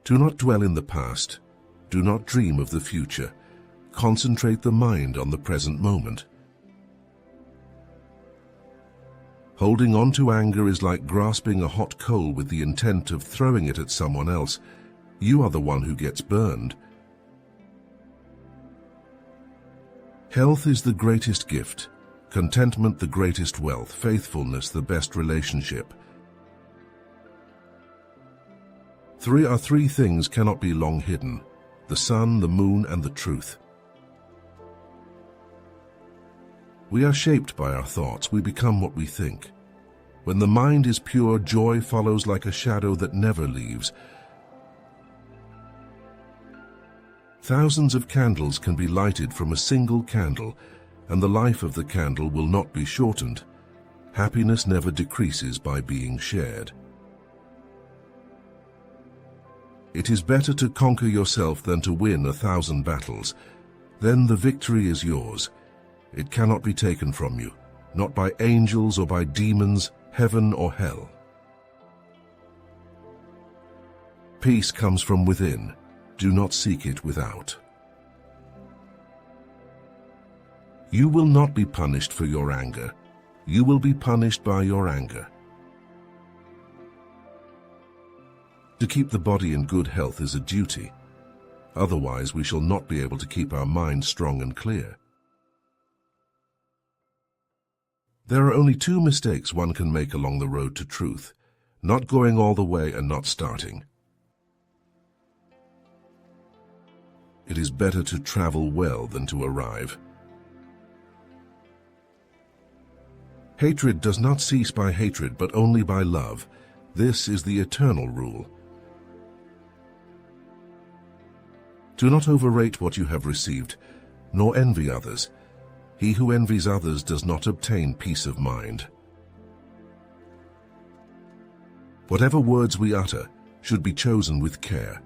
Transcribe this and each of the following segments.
Do not dwell in the past. Do not dream of the future. Concentrate the mind on the present moment. Holding on to anger is like grasping a hot coal with the intent of throwing it at someone else. You are the one who gets burned. Health is the greatest gift, contentment the greatest wealth, faithfulness the best relationship. Three things cannot be long hidden: the sun, the moon, and the truth. We are shaped by our thoughts. We become what we think. When the mind is pure, joy follows like a shadow that never leaves. Thousands of candles can be lighted from a single candle, and the life of the candle will not be shortened. Happiness never decreases by being shared. It is better to conquer yourself than to win 1,000 battles. Then the victory is yours. It cannot be taken from you, not by angels or by demons, heaven or hell. Peace comes from within. Do not seek it without. You will not be punished for your anger. You will be punished by your anger. To keep the body in good health is a duty. Otherwise, we shall not be able to keep our mind strong and clear. There are only 2 mistakes one can make along the road to truth: not going all the way and not starting. It is better to travel well than to arrive. Hatred does not cease by hatred, but only by love. This is the eternal rule. Do not overrate what you have received, nor envy others. He who envies others does not obtain peace of mind. Whatever words we utter should be chosen with care,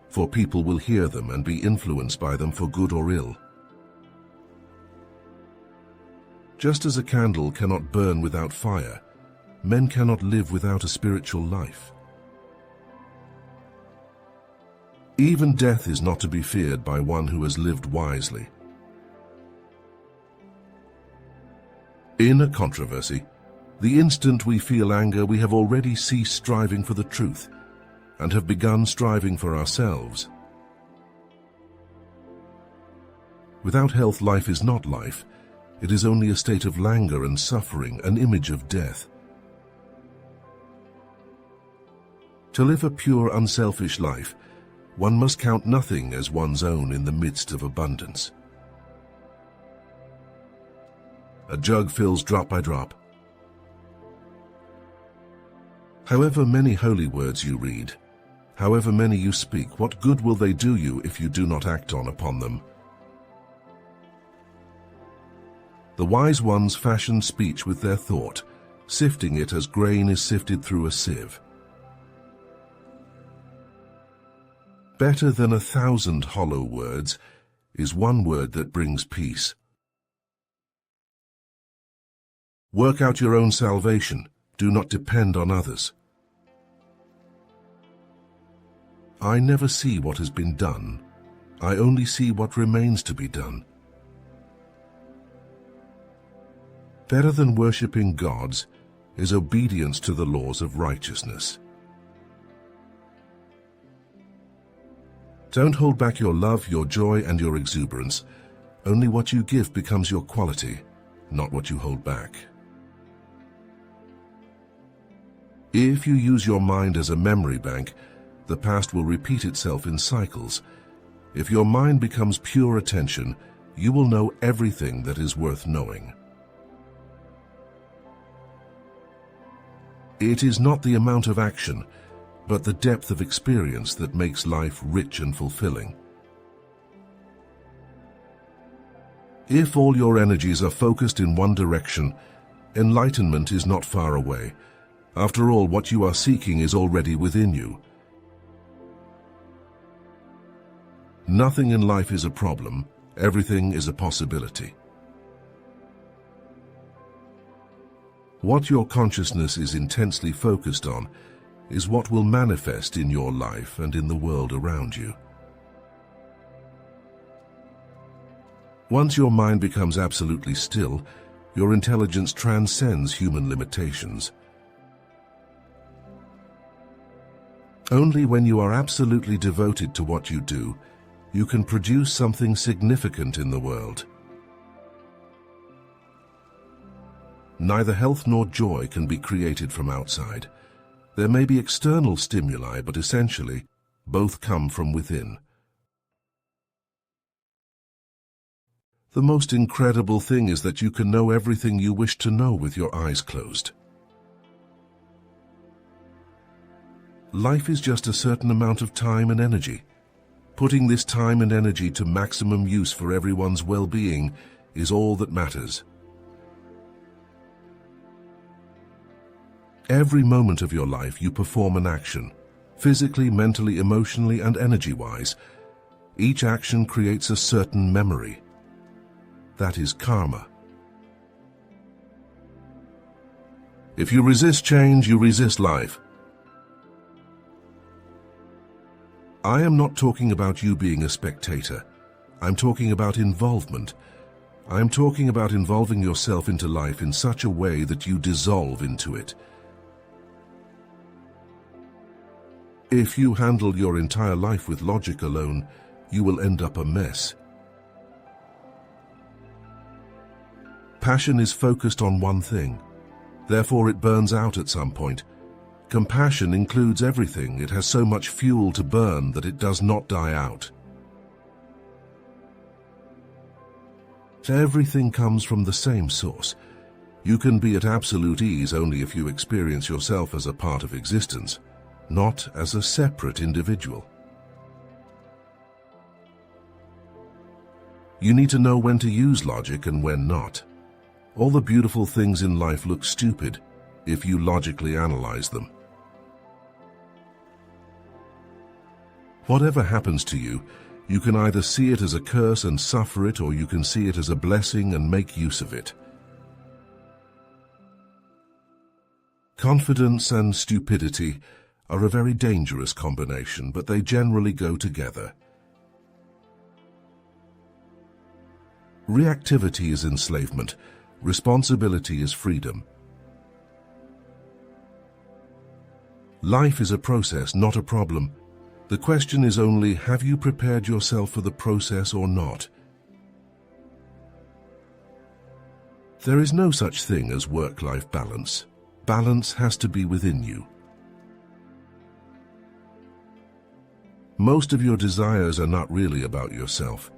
for people will hear them and be influenced by them for good or ill. Just as a candle cannot burn without fire, men cannot live without a spiritual life. Even death is not to be feared by one who has lived wisely. In a controversy, the instant we feel anger, we have already ceased striving for the truth and have begun striving for ourselves. Without health, life is not life. It is only a state of languor and suffering, an image of death. To live a pure, unselfish life, one must count nothing as one's own in the midst of abundance. A jug fills drop by drop. However many holy words you read, however many you speak, what good will they do you if you do not act upon them? The wise ones fashion speech with their thought, sifting it as grain is sifted through a sieve. Better than 1,000 hollow words is one word that brings peace. Work out your own salvation. Do not depend on others. I never see what has been done. I only see what remains to be done. Better than worshipping gods is obedience to the laws of righteousness. Don't hold back your love, your joy, and your exuberance. Only what you give becomes your quality, not what you hold back. If you use your mind as a memory bank, the past will repeat itself in cycles. If your mind becomes pure attention, you will know everything that is worth knowing. It is not the amount of action, but the depth of experience that makes life rich and fulfilling. If all your energies are focused in one direction, enlightenment is not far away. After all, what you are seeking is already within you. Nothing in life is a problem. Everything is a possibility. What your consciousness is intensely focused on is what will manifest in your life and in the world around you. Once your mind becomes absolutely still, your intelligence transcends human limitations. Only when you are absolutely devoted to what you do, you can produce something significant in the world. Neither health nor joy can be created from outside. There may be external stimuli, but essentially, both come from within. The most incredible thing is that you can know everything you wish to know with your eyes closed. Life is just a certain amount of time and energy. Putting this time and energy to maximum use for everyone's well-being is all that matters. Every moment of your life you perform an action, physically, mentally, emotionally, and energy-wise. Each action creates a certain memory. That is karma. If you resist change, you resist life. I am not talking about you being a spectator. I'm talking about involvement. I'm talking about involving yourself into life in such a way that you dissolve into it. If you handle your entire life with logic alone, you will end up a mess. Passion is focused on one thing. Therefore, it burns out at some point. Compassion includes everything. It has so much fuel to burn that it does not die out. Everything comes from the same source. You can be at absolute ease only if you experience yourself as a part of existence, not as a separate individual. You need to know when to use logic and when not. All the beautiful things in life look stupid if you logically analyze them. Whatever happens to you, you can either see it as a curse and suffer it, or you can see it as a blessing and make use of it. Confidence and stupidity are a very dangerous combination, but they generally go together. Reactivity is enslavement. Responsibility is freedom. Life is a process, not a problem. The question is only, have you prepared yourself for the process or not? There is no such thing as work-life balance. Balance has to be within you. Most of your desires are not really about yourself.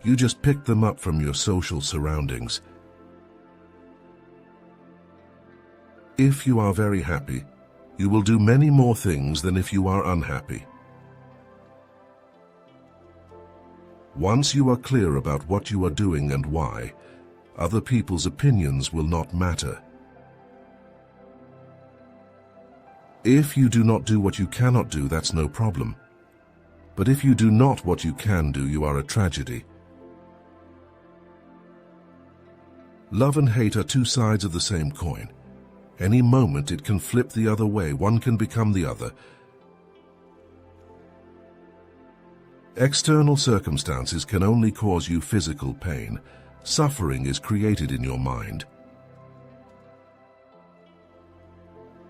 You just pick them up from your social surroundings. If you are very happy, you will do many more things than if you are unhappy. Once you are clear about what you are doing and why, other people's opinions will not matter. If you do not do what you cannot do, that's no problem. But if you do not what you can do, you are a tragedy. Love and hate are two sides of the same coin. Any moment it can flip the other way. One can become the other. External circumstances can only cause you physical pain. Suffering is created in your mind.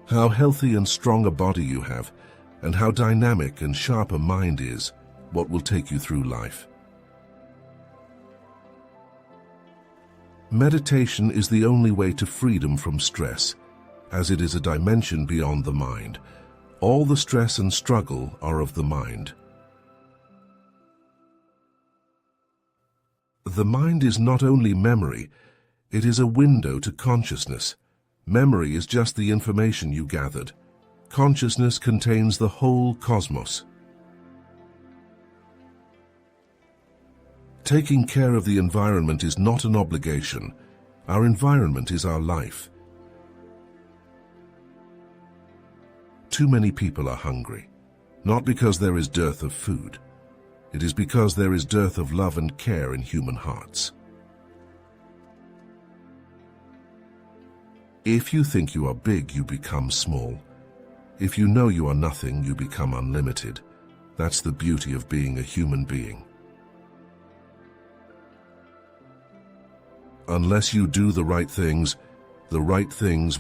How healthy and strong a body you have, and how dynamic and sharp a mind is, what will take you through life. Meditation is the only way to freedom from stress, as it is a dimension beyond the mind. All the stress and struggle are of the mind. The mind is not only memory, it is a window to consciousness. Memory is just the information you gathered. Consciousness contains the whole cosmos. Taking care of the environment is not an obligation. Our environment is our life. Too many people are hungry, not because there is dearth of food. It is because there is dearth of love and care in human hearts. If you think you are big, you become small. If you know you are nothing, you become unlimited. That's the beauty of being a human being. Unless you do the right things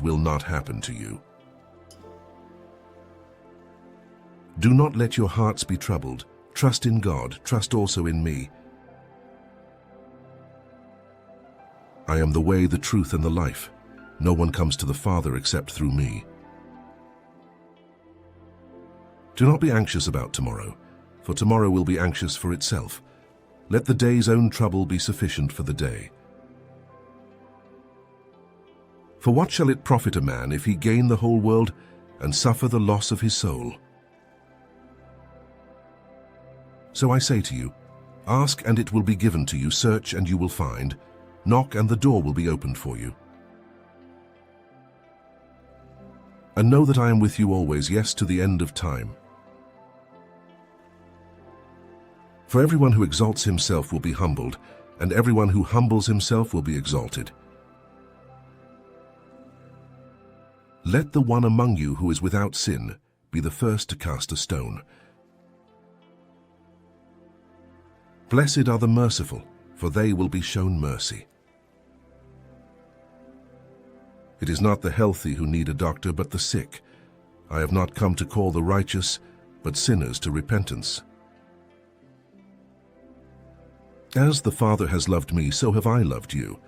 will not happen to you. Do not let your hearts be troubled. Trust in God, trust also in me. I am the way, the truth, and the life. No one comes to the Father except through me. Do not be anxious about tomorrow, for tomorrow will be anxious for itself. Let the day's own trouble be sufficient for the day. For what shall it profit a man if he gain the whole world and suffer the loss of his soul? So I say to you, ask and it will be given to you, search and you will find, knock and the door will be opened for you. And know that I am with you always, yes, to the end of time. For everyone who exalts himself will be humbled, and everyone who humbles himself will be exalted. Let the one among you who is without sin be the first to cast a stone. Blessed are the merciful, for they will be shown mercy. It is not the healthy who need a doctor, but the sick. I have not come to call the righteous, but sinners to repentance. As the Father has loved me, so have I loved you.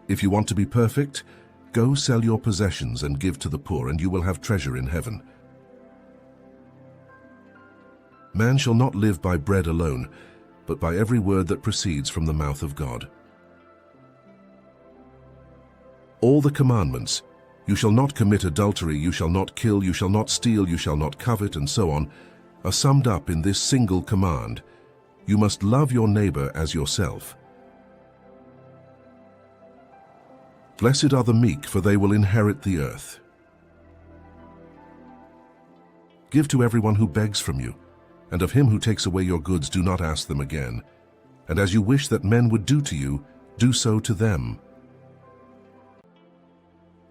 If you want to be perfect, go sell your possessions and give to the poor, and you will have treasure in heaven. Man shall not live by bread alone, but by every word that proceeds from the mouth of God. All the commandments, you shall not commit adultery, you shall not kill, you shall not steal, you shall not covet, and so on, are summed up in this single command: you must love your neighbor as yourself. Blessed are the meek, for they will inherit the earth. Give to everyone who begs from you, and of him who takes away your goods do not ask them again. And as you wish that men would do to you, do so to them.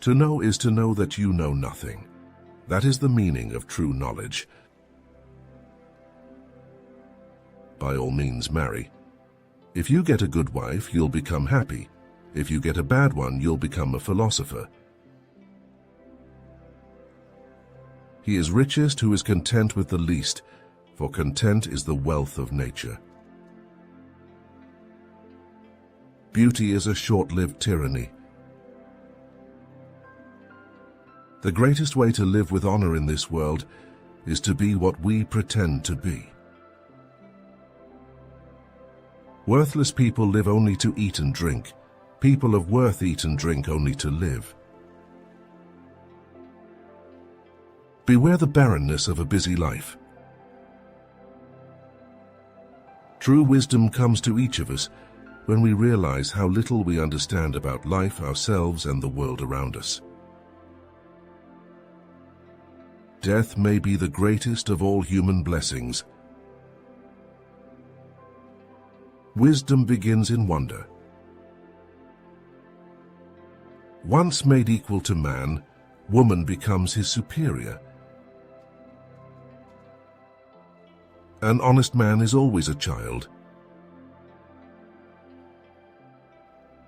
To know is to know that you know nothing. That is the meaning of true knowledge. By all means, marry. If you get a good wife, you'll become happy. If you get a bad one, you'll become a philosopher. He is richest who is content with the least, for content is the wealth of nature. Beauty is a short-lived tyranny. The greatest way to live with honor in this world is to be what we pretend to be. Worthless people live only to eat and drink. People of worth eat and drink only to live. Beware the barrenness of a busy life. True wisdom comes to each of us when we realize how little we understand about life, ourselves, and the world around us. Death may be the greatest of all human blessings. Wisdom begins in wonder. Once made equal to man, woman becomes his superior. An honest man is always a child.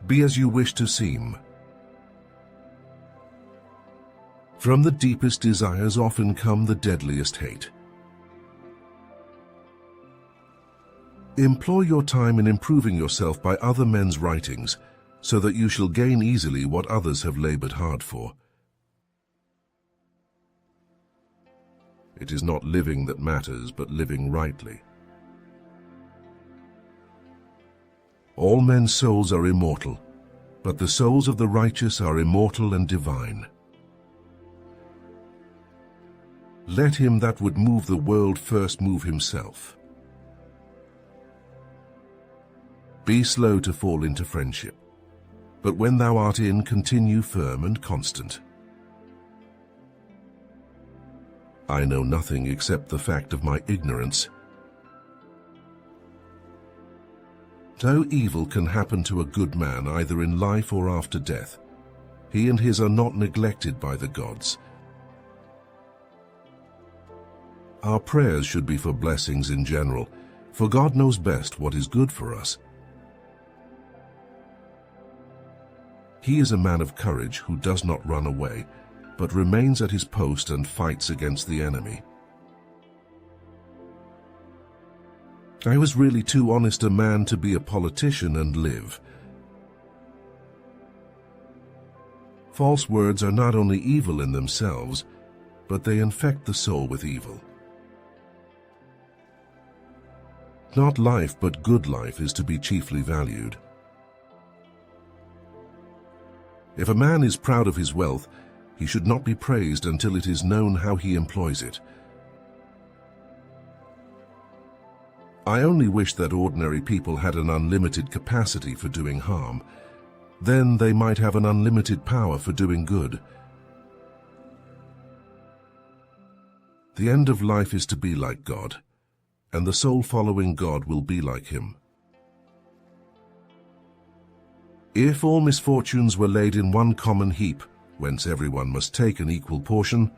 Be as you wish to seem. From the deepest desires often come the deadliest hate. Employ your time in improving yourself by other men's writings, so that you shall gain easily what others have labored hard for. It is not living that matters, but living rightly. All men's souls are immortal, but the souls of the righteous are immortal and divine. Let him that would move the world first move himself. Be slow to fall into friendship, but when thou art in, continue firm and constant. I know nothing except the fact of my ignorance. No evil can happen to a good man either in life or after death. He and his are not neglected by the gods. Our prayers should be for blessings in general, for God knows best what is good for us. He is a man of courage who does not run away, but remains at his post and fights against the enemy. I was really too honest a man to be a politician and live. False words are not only evil in themselves, but they infect the soul with evil. Not life, but good life is to be chiefly valued. If a man is proud of his wealth, he should not be praised until it is known how he employs it. I only wish that ordinary people had an unlimited capacity for doing harm. Then they might have an unlimited power for doing good. The end of life is to be like God, and the soul following God will be like him. If all misfortunes were laid in one common heap, whence everyone must take an equal portion,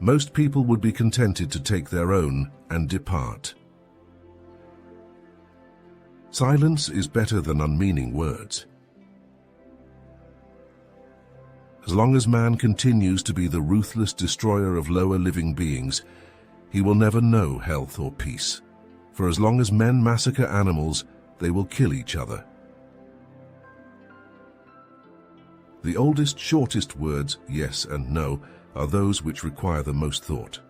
most people would be contented to take their own and depart. Silence is better than unmeaning words. As long as man continues to be the ruthless destroyer of lower living beings, he will never know health or peace. For as long as men massacre animals, they will kill each other. The oldest, shortest words, yes and no, are those which require the most thought.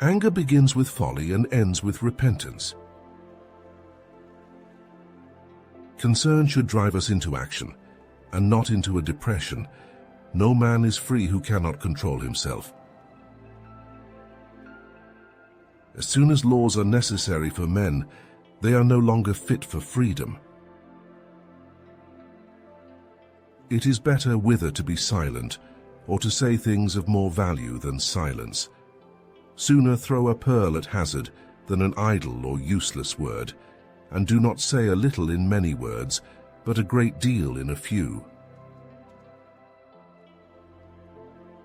Anger begins with folly and ends with repentance. Concern should drive us into action, and not into a depression. No man is free who cannot control himself. As soon as laws are necessary for men, they are no longer fit for freedom. It is better wither to be silent, or to say things of more value than silence. Sooner throw a pearl at hazard than an idle or useless word, and do not say a little in many words, but a great deal in a few.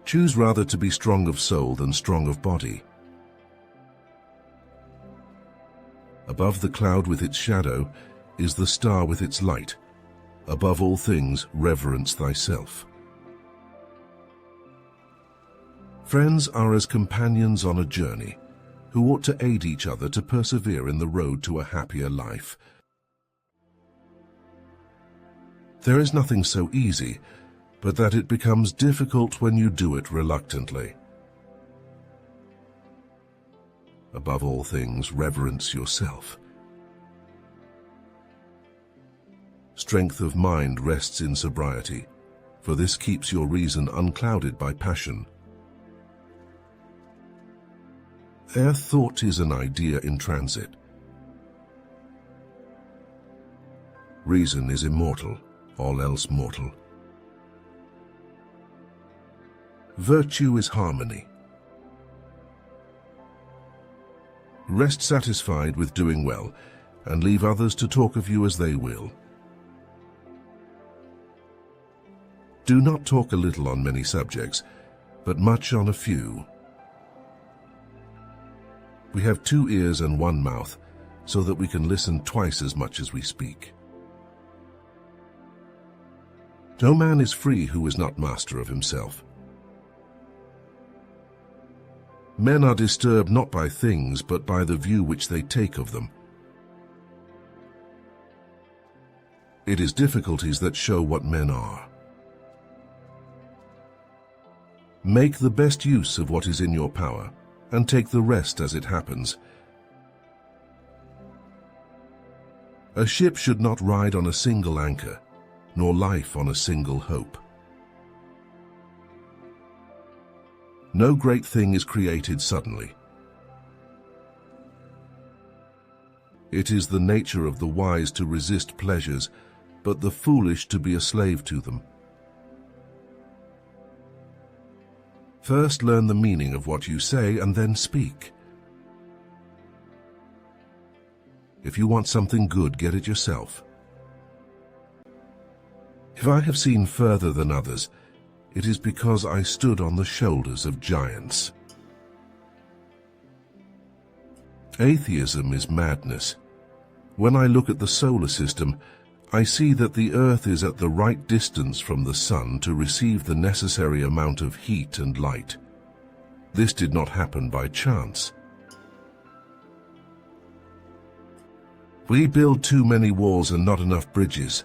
Choose rather to be strong of soul than strong of body. Above the cloud with its shadow is the star with its light. Above all things, reverence thyself. Friends are as companions on a journey, who ought to aid each other to persevere in the road to a happier life. There is nothing so easy, but that it becomes difficult when you do it reluctantly. Above all things, reverence yourself. Strength of mind rests in sobriety, for this keeps your reason unclouded by passion. Their thought is an idea in transit. Reason is immortal, all else mortal. Virtue is harmony. Rest satisfied with doing well, and leave others to talk of you as they will. Do not talk a little on many subjects, but much on a few. We have 2 ears and 1 mouth, so that we can listen twice as much as we speak. No man is free who is not master of himself. Men are disturbed not by things, but by the view which they take of them. It is difficulties that show what men are. Make the best use of what is in your power, and take the rest as it happens. A ship should not ride on a single anchor, nor life on a single hope. No great thing is created suddenly. It is the nature of the wise to resist pleasures, but the foolish to be a slave to them. First learn the meaning of what you say and then speak. If you want something good, get it yourself. If I have seen further than others, it is because I stood on the shoulders of giants. Atheism is madness. When I look at the solar system, I see that the Earth is at the right distance from the Sun to receive the necessary amount of heat and light. This did not happen by chance. We build too many walls and not enough bridges.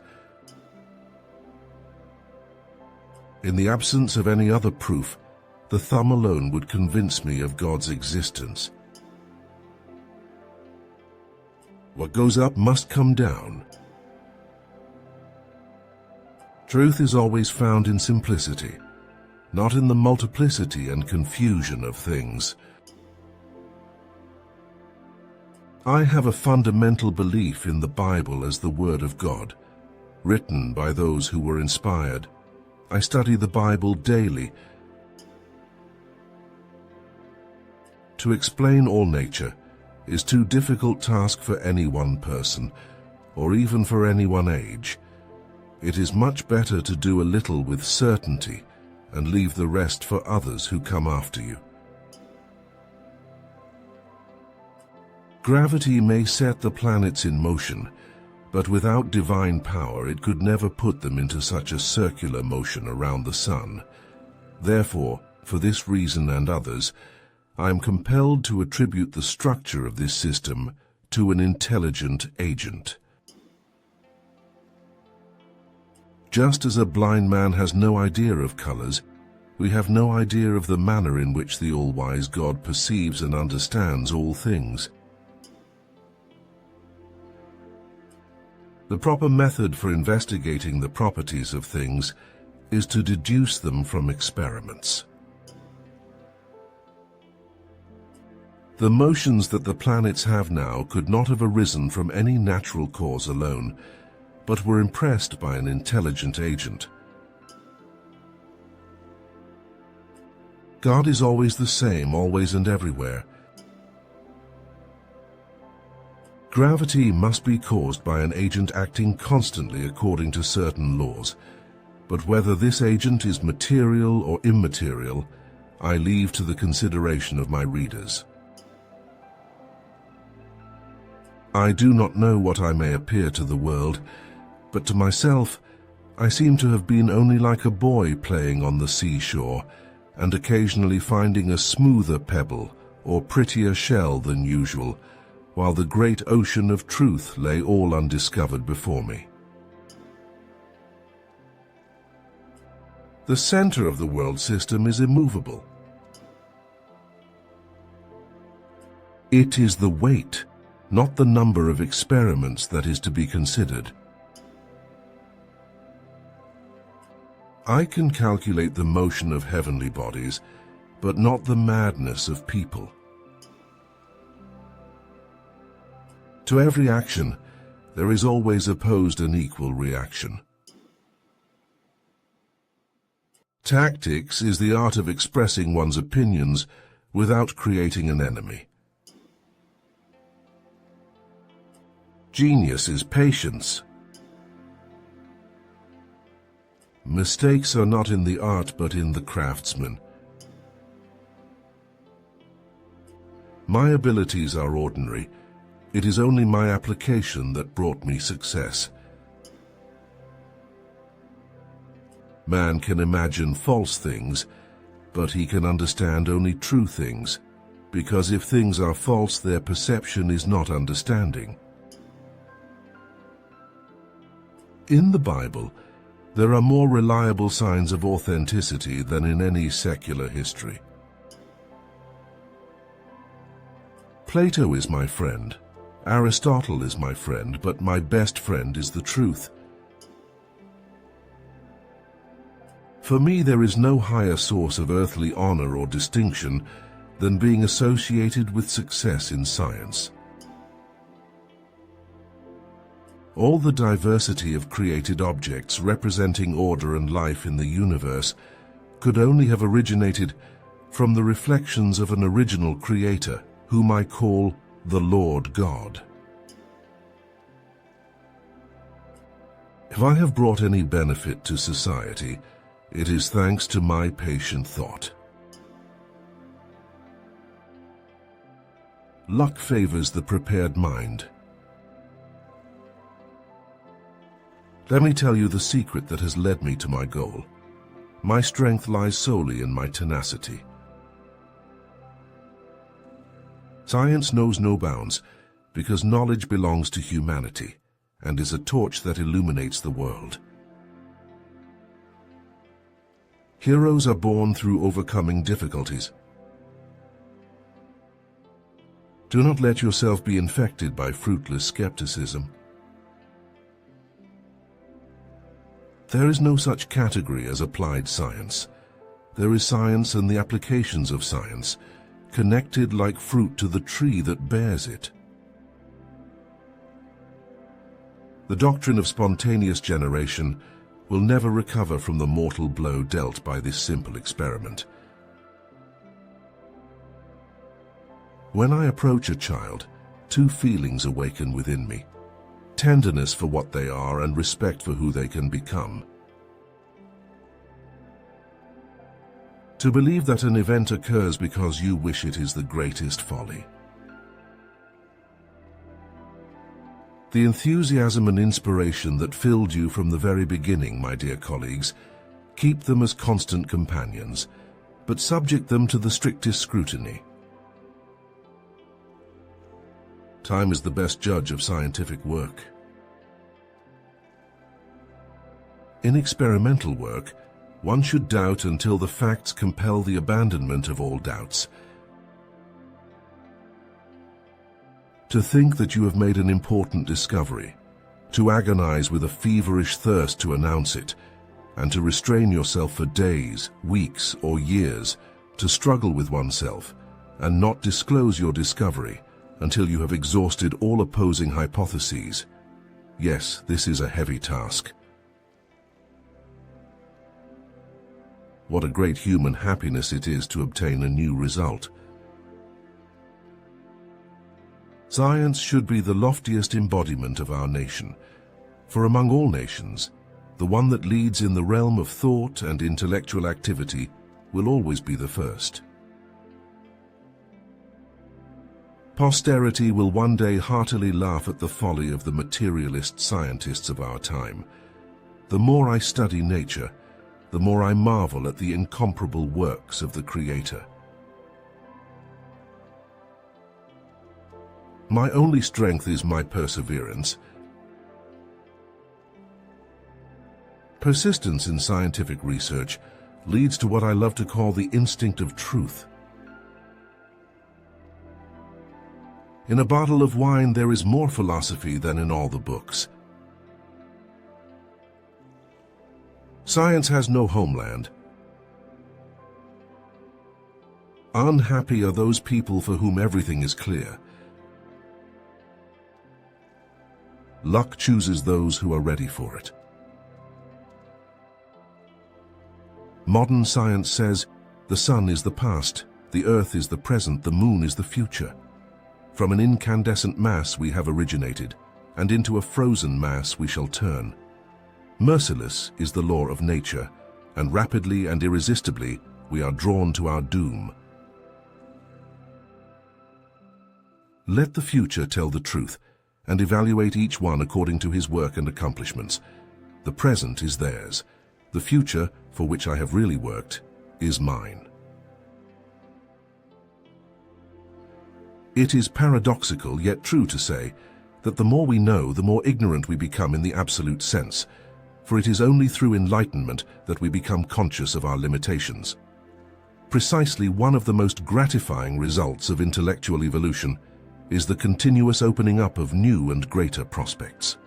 In the absence of any other proof, the thumb alone would convince me of God's existence. What goes up must come down. Truth is always found in simplicity, not in the multiplicity and confusion of things. I have a fundamental belief in the Bible as the Word of God, written by those who were inspired. I study the Bible daily. To explain all nature is too difficult task for any one person, or even for any one age. It is much better to do a little with certainty and leave the rest for others who come after you. Gravity may set the planets in motion, but without divine power it could never put them into such a circular motion around the sun. Therefore, for this reason and others, I am compelled to attribute the structure of this system to an intelligent agent. Just as a blind man has no idea of colors, we have no idea of the manner in which the all-wise God perceives and understands all things. The proper method for investigating the properties of things is to deduce them from experiments. The motions that the planets have now could not have arisen from any natural cause alone, but were impressed by an intelligent agent. God is always the same, always and everywhere. Gravity must be caused by an agent acting constantly according to certain laws, but whether this agent is material or immaterial, I leave to the consideration of my readers. I do not know what I may appear to the world, but to myself I seem to have been only like a boy playing on the seashore, and occasionally finding a smoother pebble or prettier shell than usual, while the great ocean of truth lay all undiscovered before me. The center of the world system is immovable. It is the weight, not the number of experiments, that is to be considered. I can calculate the motion of heavenly bodies, but not the madness of people. To every action, there is always opposed an equal reaction. Tactics is the art of expressing one's opinions without creating an enemy. Genius is patience. Mistakes are not in the art but in the craftsman. My abilities are ordinary. It is only my application that brought me success. Man can imagine false things, but he can understand only true things, because if things are false, their perception is not understanding. In the Bible, there are more reliable signs of authenticity than in any secular history. Plato is my friend. Aristotle is my friend, but my best friend is the truth. For me, there is no higher source of earthly honor or distinction than being associated with success in science. All the diversity of created objects representing order and life in the universe could only have originated from the reflections of an original creator, whom I call the Lord God. If I have brought any benefit to society, it is thanks to my patient thought. Luck favors the prepared mind. Let me tell you the secret that has led me to my goal. My strength lies solely in my tenacity. Science knows no bounds, because knowledge belongs to humanity and is a torch that illuminates the world. Heroes are born through overcoming difficulties. Do not let yourself be infected by fruitless skepticism. There is no such category as applied science. There is science and the applications of science, connected like fruit to the tree that bears it. The doctrine of spontaneous generation will never recover from the mortal blow dealt by this simple experiment. When I approach a child, two feelings awaken within me: tenderness for what they are and respect for who they can become. To believe that an event occurs because you wish it is the greatest folly. The enthusiasm and inspiration that filled you from the very beginning, my dear colleagues, keep them as constant companions, but subject them to the strictest scrutiny. Time is the best judge of scientific work. In experimental work, one should doubt until the facts compel the abandonment of all doubts. To think that you have made an important discovery, to agonize with a feverish thirst to announce it, and to restrain yourself for days, weeks, or years, to struggle with oneself, and not disclose your discovery until you have exhausted all opposing hypotheses. Yes, this is a heavy task. What a great human happiness it is to obtain a new result. Science should be the loftiest embodiment of our nation, for among all nations, the one that leads in the realm of thought and intellectual activity will always be the first. Posterity will one day heartily laugh at the folly of the materialist scientists of our time. The more I study nature, the more I marvel at the incomparable works of the Creator. My only strength is my perseverance. Persistence in scientific research leads to what I love to call the instinct of truth. In a bottle of wine there is more philosophy than in all the books. Science has no homeland. Unhappy are those people for whom everything is clear. Luck chooses those who are ready for it. Modern science says the sun is the past, the earth is the present, the moon is the future. From an incandescent mass we have originated, and into a frozen mass we shall turn. Merciless is the law of nature, and rapidly and irresistibly we are drawn to our doom. Let the future tell the truth, and evaluate each one according to his work and accomplishments. The present is theirs. The future, for which I have really worked, is mine. It is paradoxical, yet true to say, that the more we know, the more ignorant we become in the absolute sense, for it is only through enlightenment that we become conscious of our limitations. Precisely one of the most gratifying results of intellectual evolution is the continuous opening up of new and greater prospects.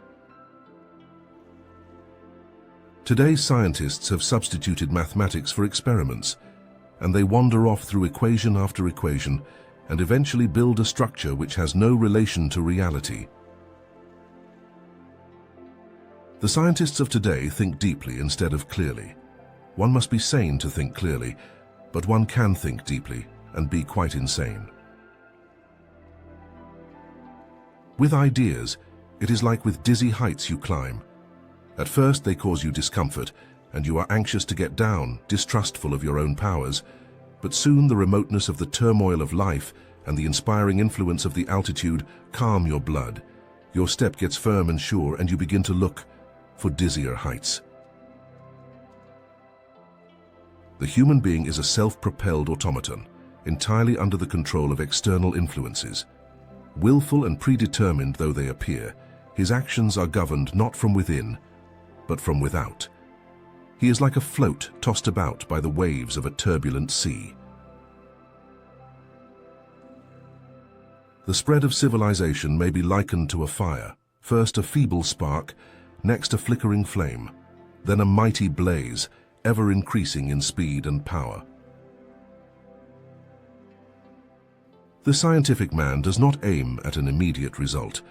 Today's scientists have substituted mathematics for experiments, and they wander off through equation after equation and eventually build a structure which has no relation to reality. The scientists of today think deeply instead of clearly. One must be sane to think clearly, but one can think deeply and be quite insane. With ideas, it is like with dizzy heights you climb. At first they cause you discomfort, and you are anxious to get down, distrustful of your own powers, but soon the remoteness of the turmoil of life and the inspiring influence of the altitude calm your blood. Your step gets firm and sure, and you begin to look for dizzier heights. The human being is a self-propelled automaton, entirely under the control of external influences. Willful and predetermined though they appear, his actions are governed not from within, but from without. He is like a float tossed about by the waves of a turbulent sea. The spread of civilization may be likened to a fire, first a feeble spark, next a flickering flame, then a mighty blaze, ever increasing in speed and power. The scientific man does not aim at an immediate result.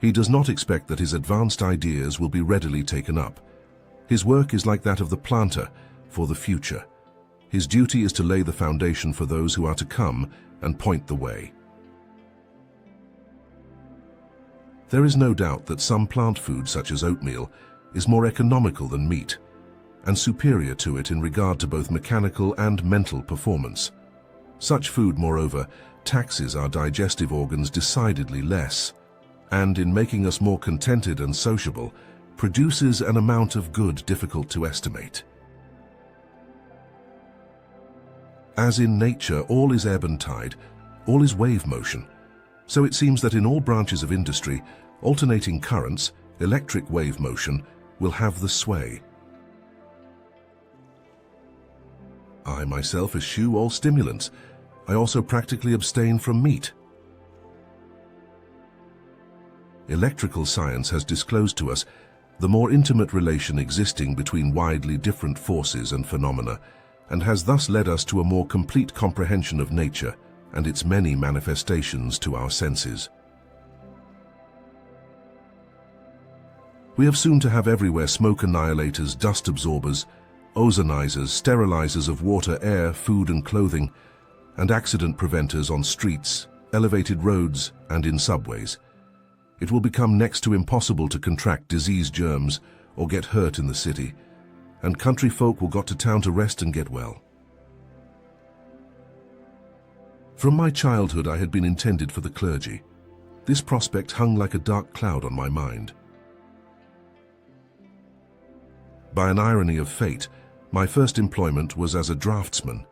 He does not expect that his advanced ideas will be readily taken up. His work is like that of the planter for the future. His duty is to lay the foundation for those who are to come and point the way. There is no doubt that some plant food, such as oatmeal, is more economical than meat, and superior to it in regard to both mechanical and mental performance. Such food, moreover, taxes our digestive organs decidedly less, and in making us more contented and sociable, produces an amount of good difficult to estimate. As in nature, all is ebb and tide, all is wave motion. So it seems that in all branches of industry, alternating currents, electric wave motion, will have the sway. I myself eschew all stimulants. I also practically abstain from meat. Electrical science has disclosed to us the more intimate relation existing between widely different forces and phenomena, and has thus led us to a more complete comprehension of nature and its many manifestations to our senses. We have soon to have everywhere smoke annihilators, dust absorbers, ozonizers, sterilizers of water, air, food and clothing, and accident preventers on streets, elevated roads, and in subways. It will become next to impossible to contract disease germs or get hurt in the city, and country folk will go to town to rest and get well. From my childhood I had been intended for the clergy. This prospect hung like a dark cloud on my mind. By an irony of fate, my first employment was as a draftsman.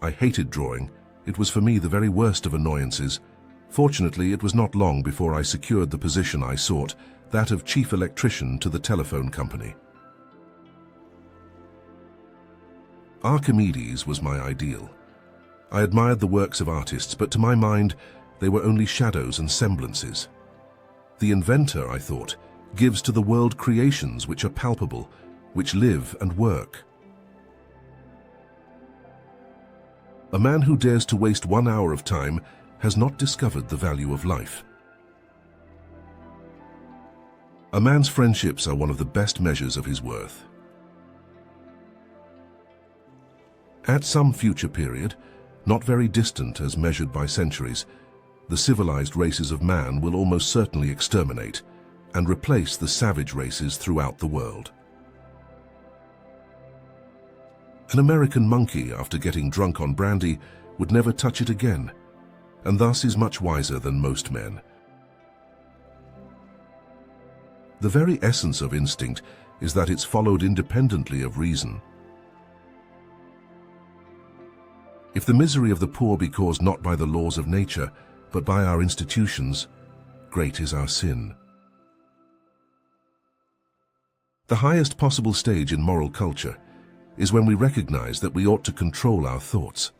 I hated drawing. It was for me the very worst of annoyances. Fortunately, it was not long before I secured the position I sought, that of chief electrician to the telephone company. Archimedes was my ideal. I admired the works of artists, but to my mind, they were only shadows and semblances. The inventor, I thought, gives to the world creations which are palpable, which live and work. A man who dares to waste 1 hour of time has not discovered the value of life. A man's friendships are one of the best measures of his worth. At some future period, not very distant as measured by centuries, the civilized races of man will almost certainly exterminate and replace the savage races throughout the world. An American monkey, after getting drunk on brandy, would never touch it again, and thus is much wiser than most men. The very essence of instinct is that it's followed independently of reason. If the misery of the poor be caused not by the laws of nature, but by our institutions, great is our sin. The highest possible stage in moral culture is when we recognize that we ought to control our thoughts.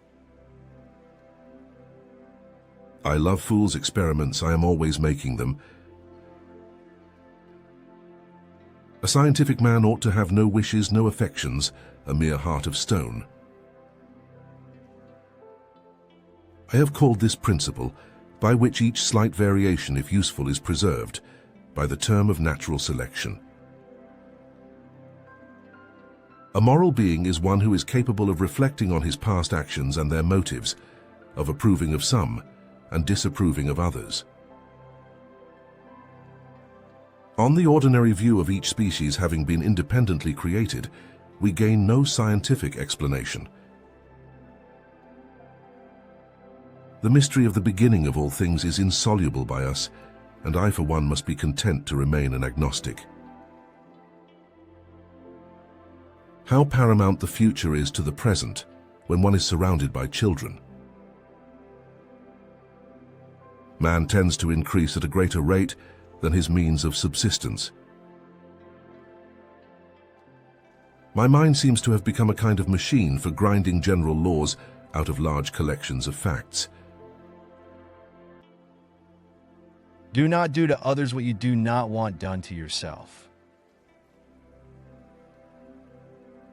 I love fools' experiments, I am always making them. A scientific man ought to have no wishes, no affections, a mere heart of stone. I have called this principle, by which each slight variation, if useful, is preserved, by the term of natural selection. A moral being is one who is capable of reflecting on his past actions and their motives, of approving of some and disapproving of others. On the ordinary view of each species having been independently created, we gain no scientific explanation. The mystery of the beginning of all things is insoluble by us, and I for one must be content to remain an agnostic. How paramount the future is to the present when one is surrounded by children. Man tends to increase at a greater rate than his means of subsistence. My mind seems to have become a kind of machine for grinding general laws out of large collections of facts. Do not do to others what you do not want done to yourself.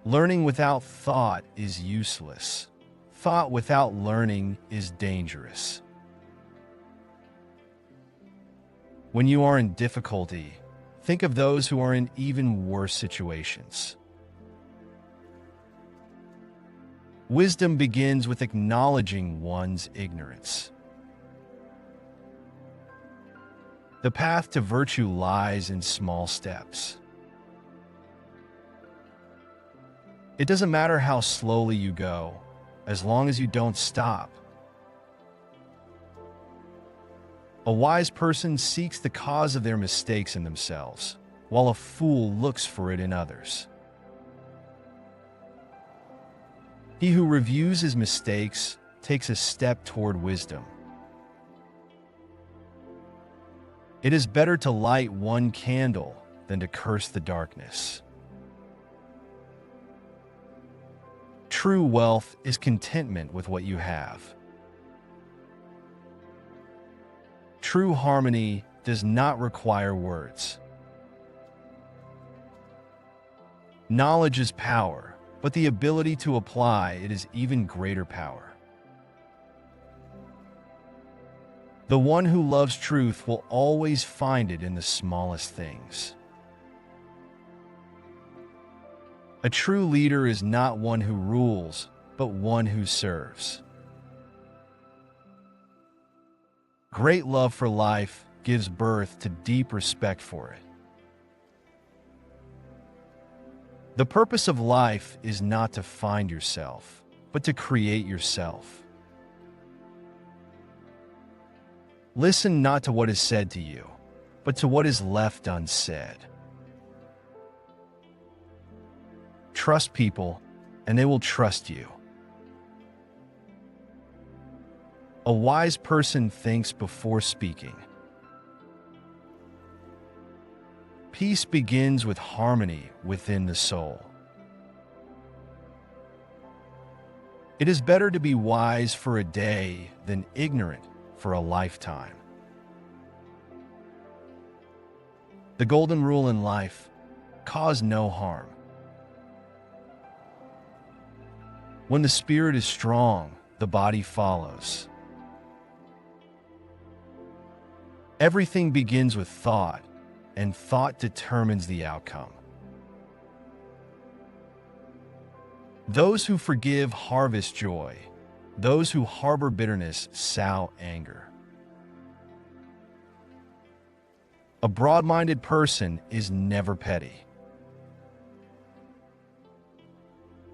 Learning without thought is useless. Thought without learning is dangerous. When you are in difficulty, think of those who are in even worse situations. Wisdom begins with acknowledging one's ignorance. The path to virtue lies in small steps. It doesn't matter how slowly you go, as long as you don't stop. A wise person seeks the cause of their mistakes in themselves, while a fool looks for it in others. He who reviews his mistakes takes a step toward wisdom. It is better to light one candle than to curse the darkness. True wealth is contentment with what you have. True harmony does not require words. Knowledge is power, but the ability to apply it is even greater power. The one who loves truth will always find it in the smallest things. A true leader is not one who rules, but one who serves. Great love for life gives birth to deep respect for it. The purpose of life is not to find yourself, but to create yourself. Listen not to what is said to you, but to what is left unsaid. Trust people, and they will trust you. A wise person thinks before speaking. Peace begins with harmony within the soul. It is better to be wise for a day than ignorant for a lifetime. The golden rule in life: cause no harm. When the spirit is strong, the body follows. Everything begins with thought, and thought determines the outcome. Those who forgive harvest joy. Those who harbor bitterness sow anger. A broad-minded person is never petty.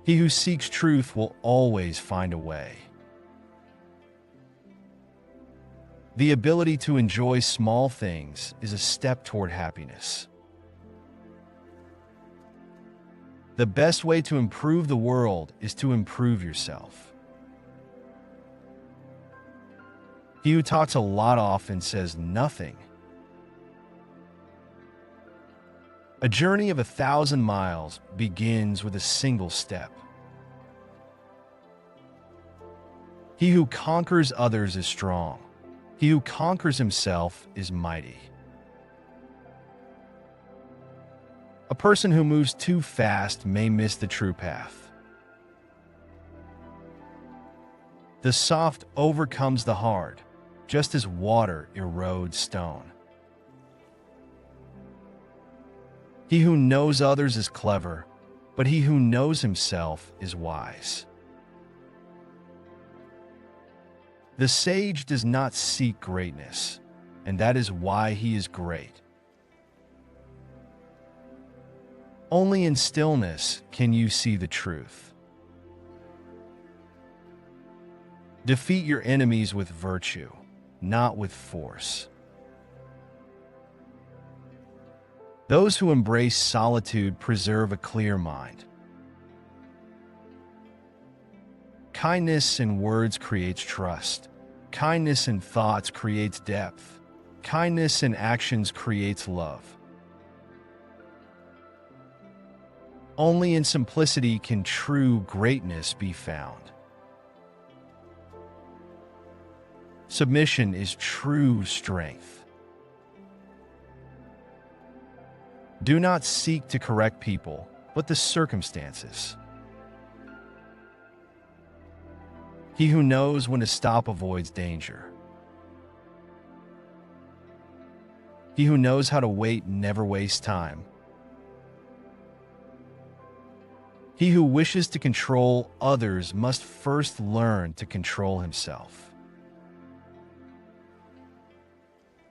He who seeks truth will always find a way. The ability to enjoy small things is a step toward happiness. The best way to improve the world is to improve yourself. He who talks a lot often says nothing. A journey of 1,000 miles begins with a single step. He who conquers others is strong. He who conquers himself is mighty. A person who moves too fast may miss the true path. The soft overcomes the hard, just as water erodes stone. He who knows others is clever, but he who knows himself is wise. The sage does not seek greatness, and that is why he is great. Only in stillness can you see the truth. Defeat your enemies with virtue, not with force. Those who embrace solitude preserve a clear mind. Kindness in words creates trust. Kindness in thoughts creates depth. Kindness in actions creates love. Only in simplicity can true greatness be found. Submission is true strength. Do not seek to correct people, but the circumstances. He who knows when to stop avoids danger. He who knows how to wait never wastes time. He who wishes to control others must first learn to control himself.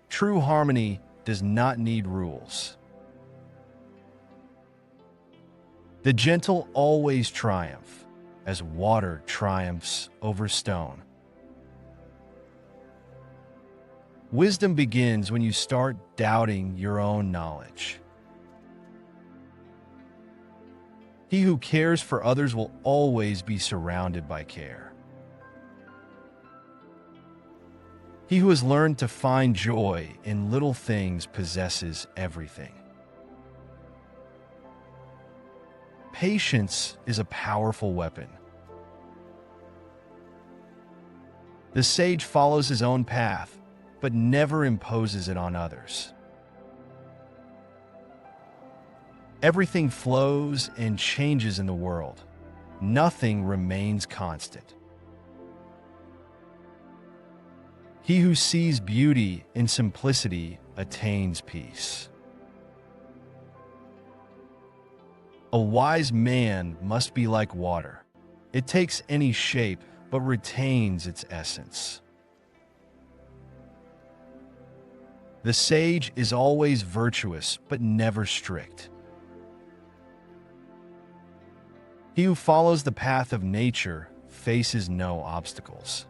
True harmony does not need rules. The gentle always triumph, as water triumphs over stone. Wisdom begins when you start doubting your own knowledge. He who cares for others will always be surrounded by care. He who has learned to find joy in little things possesses everything. Patience is a powerful weapon. The sage follows his own path, but never imposes it on others. Everything flows and changes in the world. Nothing remains constant. He who sees beauty in simplicity attains peace. A wise man must be like water. It takes any shape, but retains its essence. The sage is always virtuous, but never strict. He who follows the path of nature faces no obstacles.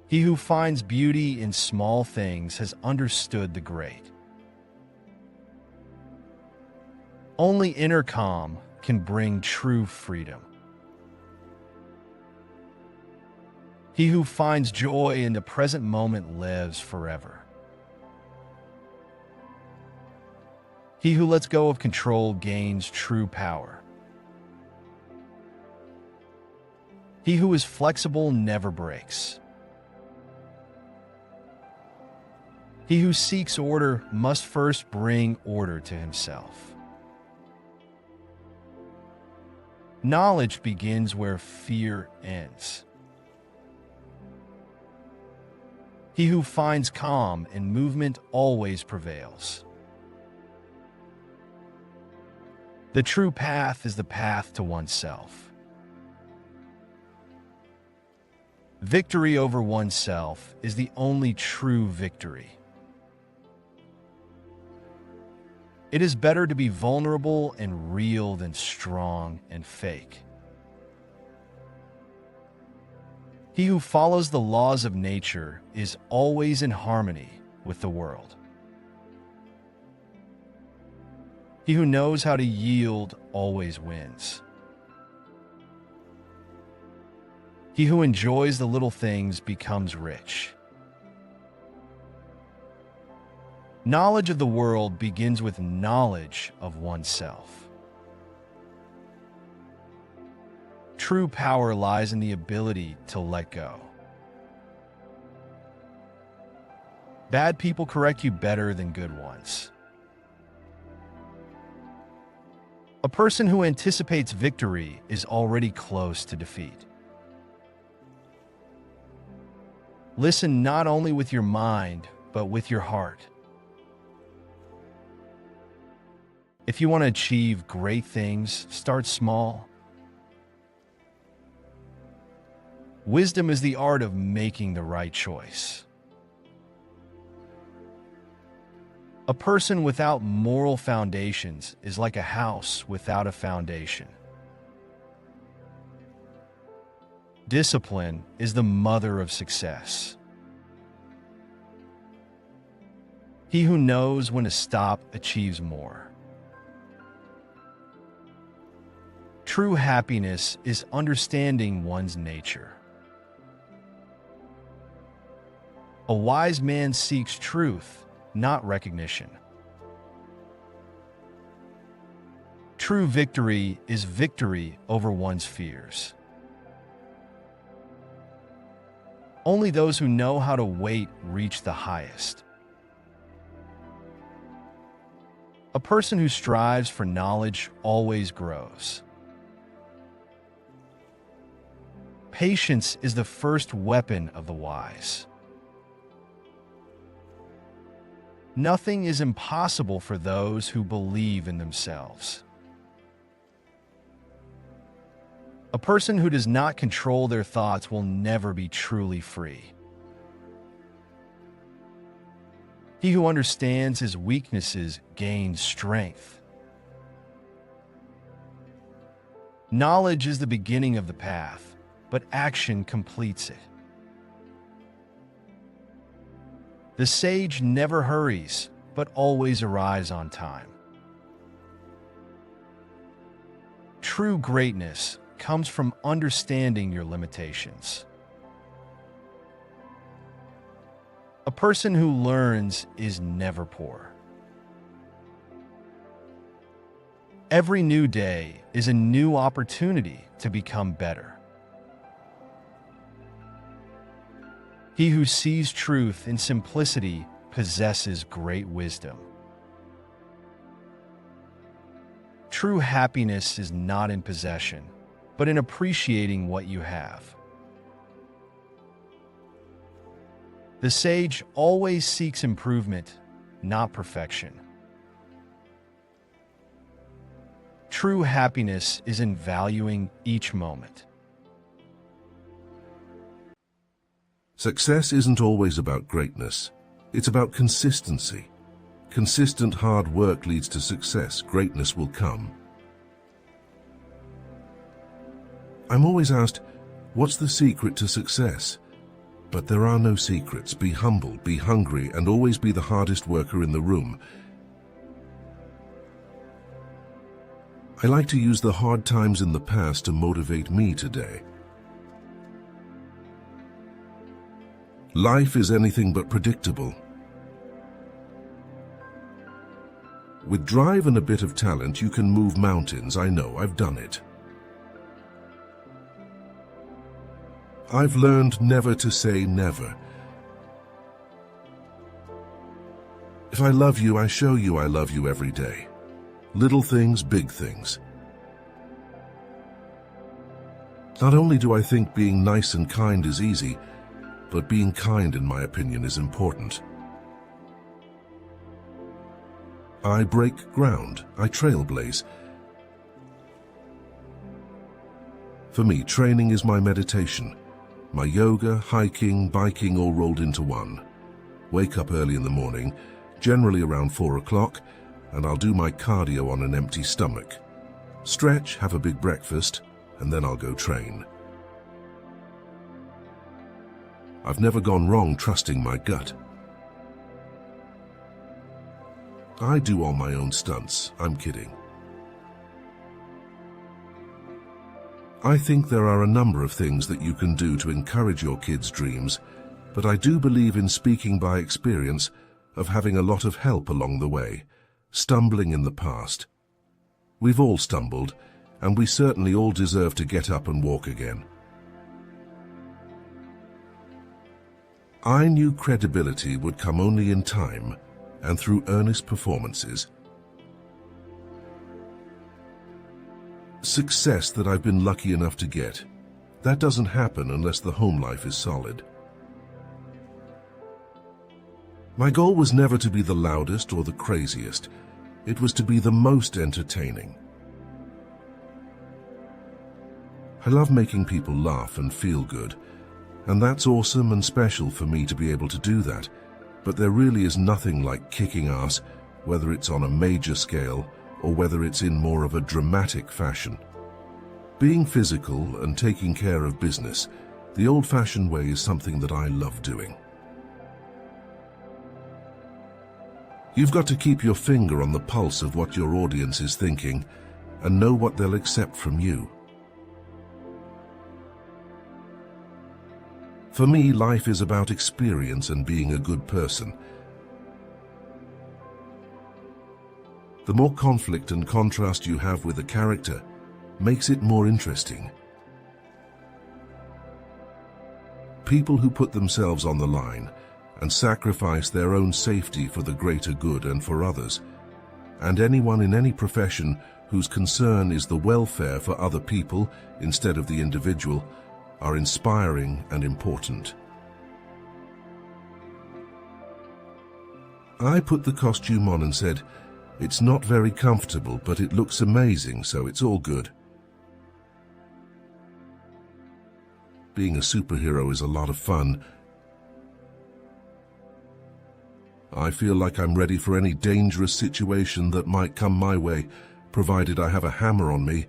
He who finds beauty in small things has understood the great. Only inner calm can bring true freedom. He who finds joy in the present moment lives forever. He who lets go of control gains true power. He who is flexible never breaks. He who seeks order must first bring order to himself. Knowledge begins where fear ends. He who finds calm in movement always prevails. The true path is the path to oneself. Victory over oneself is the only true victory. It is better to be vulnerable and real than strong and fake. He who follows the laws of nature is always in harmony with the world. He who knows how to yield always wins. He who enjoys the little things becomes rich. Knowledge of the world begins with knowledge of oneself. True power lies in the ability to let go. Bad people correct you better than good ones. A person who anticipates victory is already close to defeat. Listen not only with your mind, but with your heart. If you want to achieve great things, start small. Wisdom is the art of making the right choice. A person without moral foundations is like a house without a foundation. Discipline is the mother of success. He who knows when to stop achieves more. True happiness is understanding one's nature. A wise man seeks truth, not recognition. True victory is victory over one's fears. Only those who know how to wait reach the highest. A person who strives for knowledge always grows. Patience is the first weapon of the wise. Nothing is impossible for those who believe in themselves. A person who does not control their thoughts will never be truly free. He who understands his weaknesses gains strength. Knowledge is the beginning of the path, but action completes it. The sage never hurries, but always arrives on time. True greatness comes from understanding your limitations. A person who learns is never poor. Every new day is a new opportunity to become better. He who sees truth in simplicity possesses great wisdom. True happiness is not in possession, but in appreciating what you have. The sage always seeks improvement, not perfection. True happiness is in valuing each moment. Success isn't always about greatness. It's about consistency. Consistent hard work leads to success. Greatness will come. I'm always asked, what's the secret to success? But there are no secrets. Be humble, be hungry, and always be the hardest worker in the room. I like to use the hard times in the past to motivate me today. Life is anything but predictable. With drive and a bit of talent, you can move mountains. I know, I've done it. I've learned never to say never. If I love you, I show you I love you every day. Little things, big things. Not only do I think being nice and kind is easy, but being kind, in my opinion, is important. I break ground. I trailblaze. For me, training is my meditation. My yoga, hiking, biking all rolled into one. Wake up early in the morning, generally around 4 o'clock, and I'll do my cardio on an empty stomach. Stretch, have a big breakfast, and then I'll go train. I've never gone wrong trusting my gut. I do all my own stunts. I'm kidding. I think there are a number of things that you can do to encourage your kids' dreams, but I do believe in speaking by experience of having a lot of help along the way, stumbling in the past. We've all stumbled, and we certainly all deserve to get up and walk again. I knew credibility would come only in time and through earnest performances. Success that I've been lucky enough to get, that doesn't happen unless the home life is solid. My goal was never to be the loudest or the craziest. It was to be the most entertaining. I love making people laugh and feel good, and that's awesome and special for me to be able to do that. But there really is nothing like kicking ass, whether it's on a major scale or whether it's in more of a dramatic fashion. Being physical and taking care of business, the old-fashioned way, is something that I love doing. You've got to keep your finger on the pulse of what your audience is thinking and know what they'll accept from you. For me, life is about experience and being a good person. The more conflict and contrast you have with a character makes it more interesting. People who put themselves on the line and sacrifice their own safety for the greater good and for others, and anyone in any profession whose concern is the welfare for other people instead of the individual, are inspiring and important. I put the costume on and said, "It's not very comfortable, but it looks amazing, so it's all good." Being a superhero is a lot of fun. I feel like I'm ready for any dangerous situation that might come my way, provided I have a hammer on me.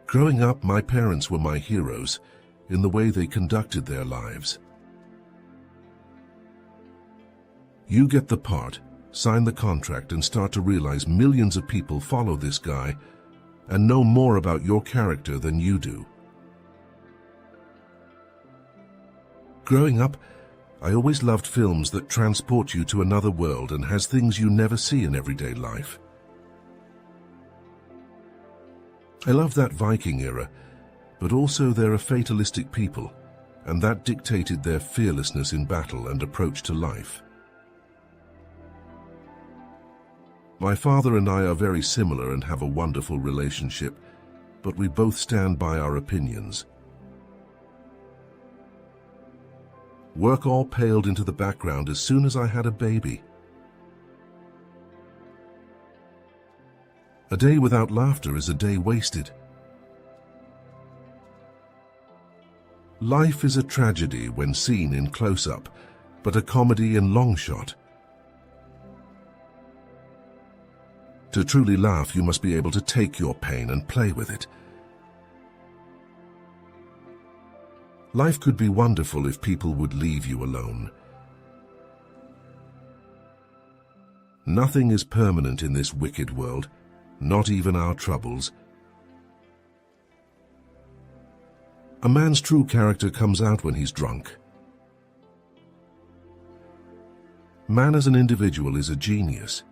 Growing up, my parents were my heroes in the way they conducted their lives. You get the part, sign the contract, and start to realize millions of people follow this guy and know more about your character than you do. Growing up, I always loved films that transport you to another world and has things you never see in everyday life. I love that Viking era, but also they're a fatalistic people, and that dictated their fearlessness in battle and approach to life. My father and I are very similar and have a wonderful relationship, but we both stand by our opinions. Work all paled into the background as soon as I had a baby. A day without laughter is a day wasted. Life is a tragedy when seen in close-up, but a comedy in long shot. To truly laugh, you must be able to take your pain and play with it. Life could be wonderful if people would leave you alone. Nothing is permanent in this wicked world, not even our troubles. A man's true character comes out when he's drunk. Man as an individual is a genius,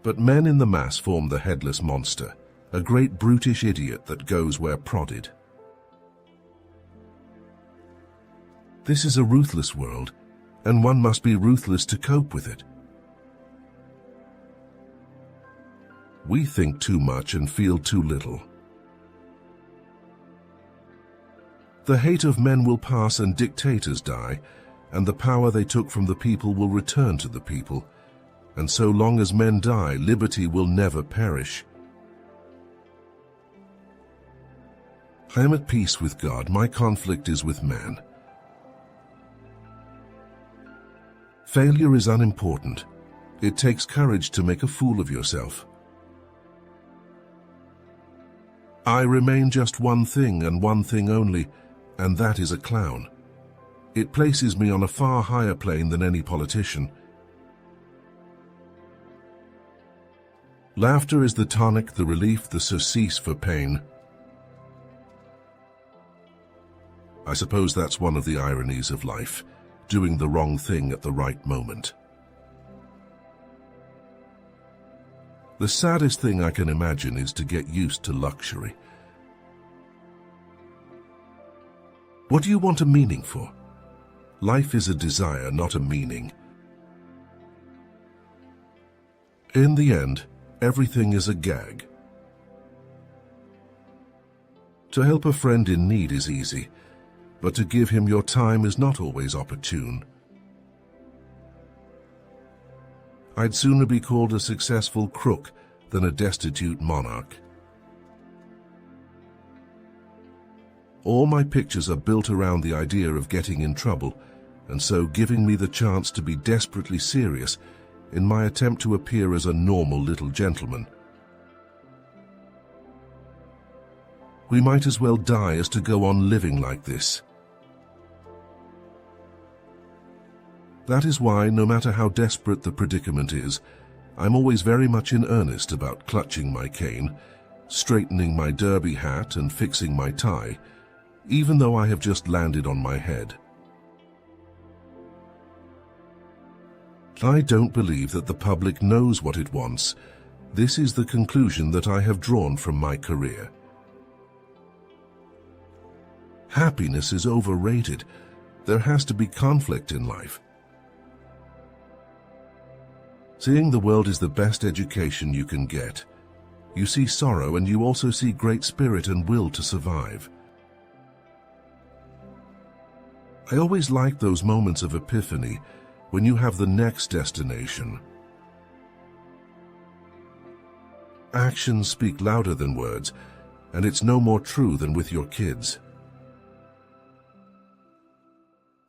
but men in the mass form the headless monster, a great brutish idiot that goes where prodded. This is a ruthless world, and one must be ruthless to cope with it. We think too much and feel too little. The hate of men will pass and dictators die, and the power they took from the people will return to the people. And so long as men die, liberty will never perish. I am at peace with God. My conflict is with man. Failure is unimportant. It takes courage to make a fool of yourself. I remain just one thing and one thing only, and that is a clown. It places me on a far higher plane than any politician. Laughter is the tonic, the relief, the surcease for pain. I suppose that's one of the ironies of life, doing the wrong thing at the right moment. The saddest thing I can imagine is to get used to luxury. What do you want a meaning for? Life is a desire, not a meaning. In the end, everything is a gag. To help a friend in need is easy, but to give him your time is not always opportune. I'd sooner be called a successful crook than a destitute monarch. All my pictures are built around the idea of getting in trouble, and so giving me the chance to be desperately serious in my attempt to appear as a normal little gentleman. We might as well die as to go on living like this. That is why, no matter how desperate the predicament is, I'm always very much in earnest about clutching my cane, straightening my derby hat and fixing my tie, even though I have just landed on my head. I don't believe that the public knows what it wants. This is the conclusion that I have drawn from my career. Happiness is overrated. There has to be conflict in life. Seeing the world is the best education you can get. You see sorrow and you also see great spirit and will to survive. I always like those moments of epiphany when you have the next destination. Actions speak louder than words, and it's no more true than with your kids.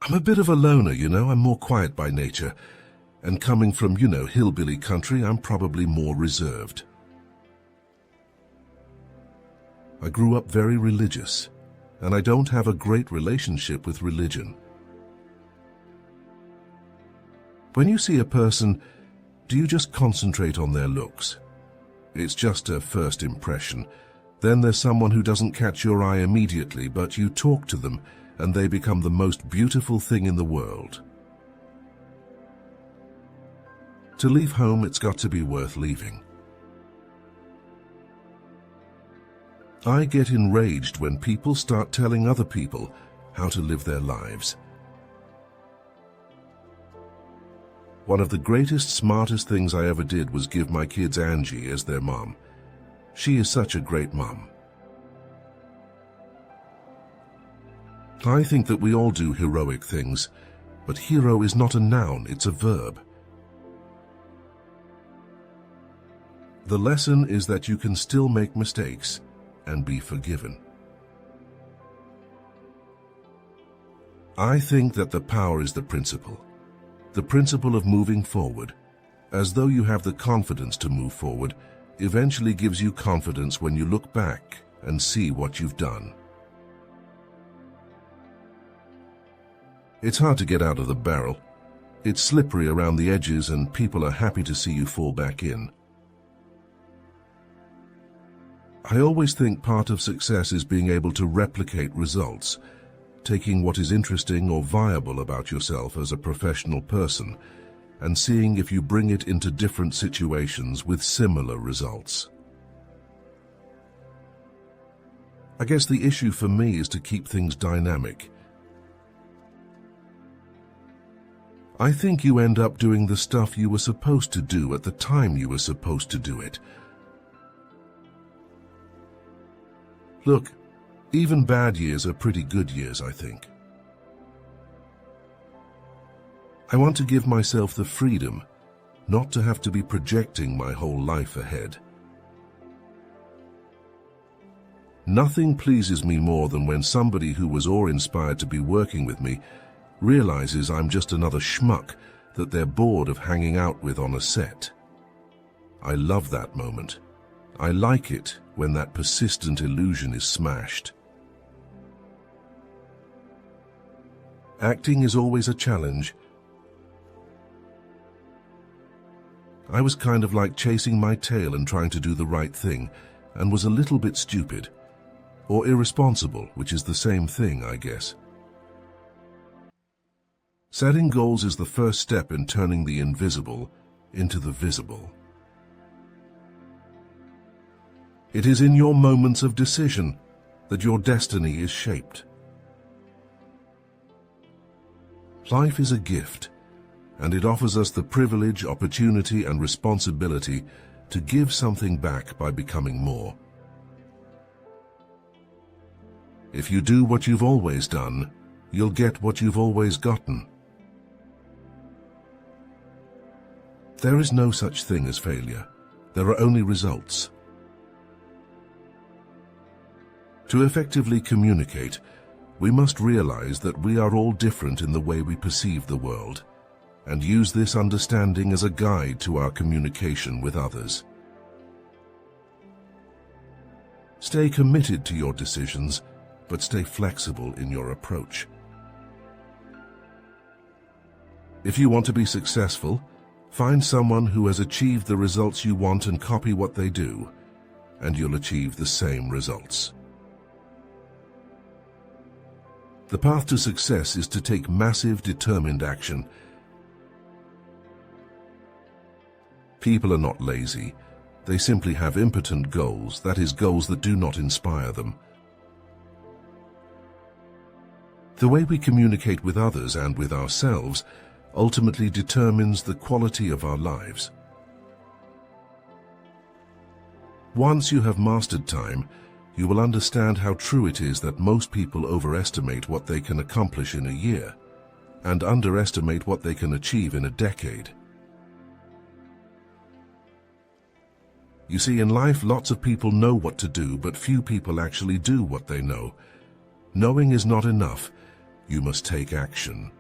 I'm a bit of a loner, you know. I'm more quiet by nature. And coming from, hillbilly country, I'm probably more reserved. I grew up very religious, and I don't have a great relationship with religion. When you see a person, do you just concentrate on their looks? It's just a first impression. Then there's someone who doesn't catch your eye immediately, but you talk to them, and they become the most beautiful thing in the world. To leave home, it's got to be worth leaving. I get enraged when people start telling other people how to live their lives. One of the greatest, smartest things I ever did was give my kids Angie as their mom. She is such a great mom. I think that we all do heroic things, but hero is not a noun, it's a verb. The lesson is that you can still make mistakes and be forgiven. I think that the power is the principle of moving forward, as though you have the confidence to move forward, eventually gives you confidence when you look back and see what you've done. It's hard to get out of the barrel. It's slippery around the edges and people are happy to see you fall back in. I always think part of success is being able to replicate results, taking what is interesting or viable about yourself as a professional person, and seeing if you bring it into different situations with similar results. I guess the issue for me is to keep things dynamic. I think you end up doing the stuff you were supposed to do at the time you were supposed to do it. Look, even bad years are pretty good years, I think. I want to give myself the freedom not to have to be projecting my whole life ahead. Nothing pleases me more than when somebody who was awe-inspired to be working with me realizes I'm just another schmuck that they're bored of hanging out with on a set. I love that moment. I like it when that persistent illusion is smashed. Acting is always a challenge. I was kind of like chasing my tail and trying to do the right thing, and was a little bit stupid. Or irresponsible, which is the same thing, I guess. Setting goals is the first step in turning the invisible into the visible. It is in your moments of decision that your destiny is shaped. Life is a gift, and it offers us the privilege, opportunity, and responsibility to give something back by becoming more. If you do what you've always done, you'll get what you've always gotten. There is no such thing as failure. There are only results. To effectively communicate, We must realize that we are all different in the way we perceive the world, and use this understanding as a guide to our communication with others. Stay committed to your decisions, but stay flexible in your approach. If you want to be successful, find someone who has achieved the results you want and copy what they do, and you'll achieve the same results. The path to success is to take massive, determined action. People are not lazy. They simply have impotent goals, that is, goals that do not inspire them. The way we communicate with others and with ourselves ultimately determines the quality of our lives. Once you have mastered time, you will understand how true it is that most people overestimate what they can accomplish in a year and underestimate what they can achieve in a decade. You see, in life, lots of people know what to do, but few people actually do what they know. Knowing is not enough. You must take action.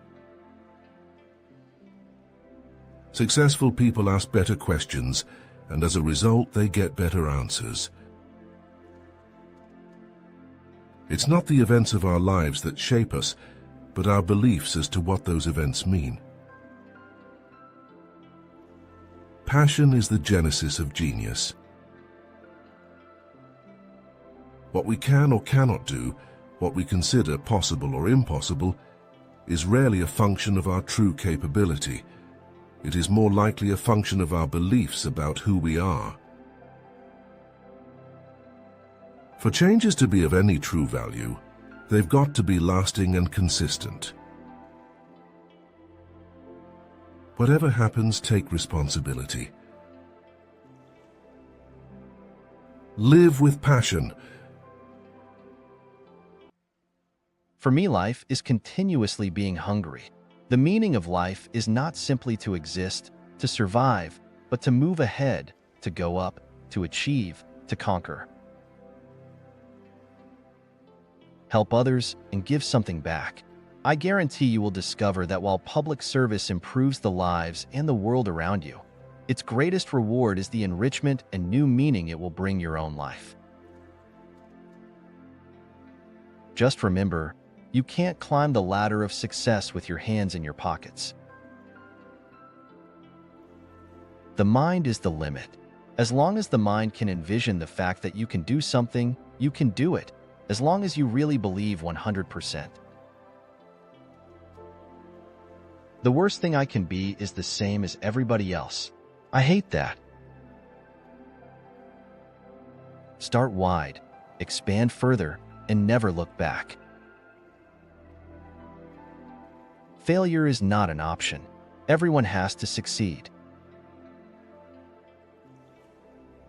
Successful people ask better questions, and as a result, they get better answers. It's not the events of our lives that shape us, but our beliefs as to what those events mean. Passion is the genesis of genius. What we can or cannot do, what we consider possible or impossible, is rarely a function of our true capability. It is more likely a function of our beliefs about who we are. For changes to be of any true value, they've got to be lasting and consistent. Whatever happens, take responsibility. Live with passion. For me, life is continuously being hungry. The meaning of life is not simply to exist, to survive, but to move ahead, to go up, to achieve, to conquer. Help others and give something back. I guarantee you will discover that while public service improves the lives and the world around you, its greatest reward is the enrichment and new meaning it will bring your own life. Just remember, you can't climb the ladder of success with your hands in your pockets. The mind is the limit. As long as the mind can envision the fact that you can do something, you can do it, as long as you really believe 100%. The worst thing I can be is the same as everybody else. I hate that. Start wide, expand further, and never look back. Failure is not an option. Everyone has to succeed.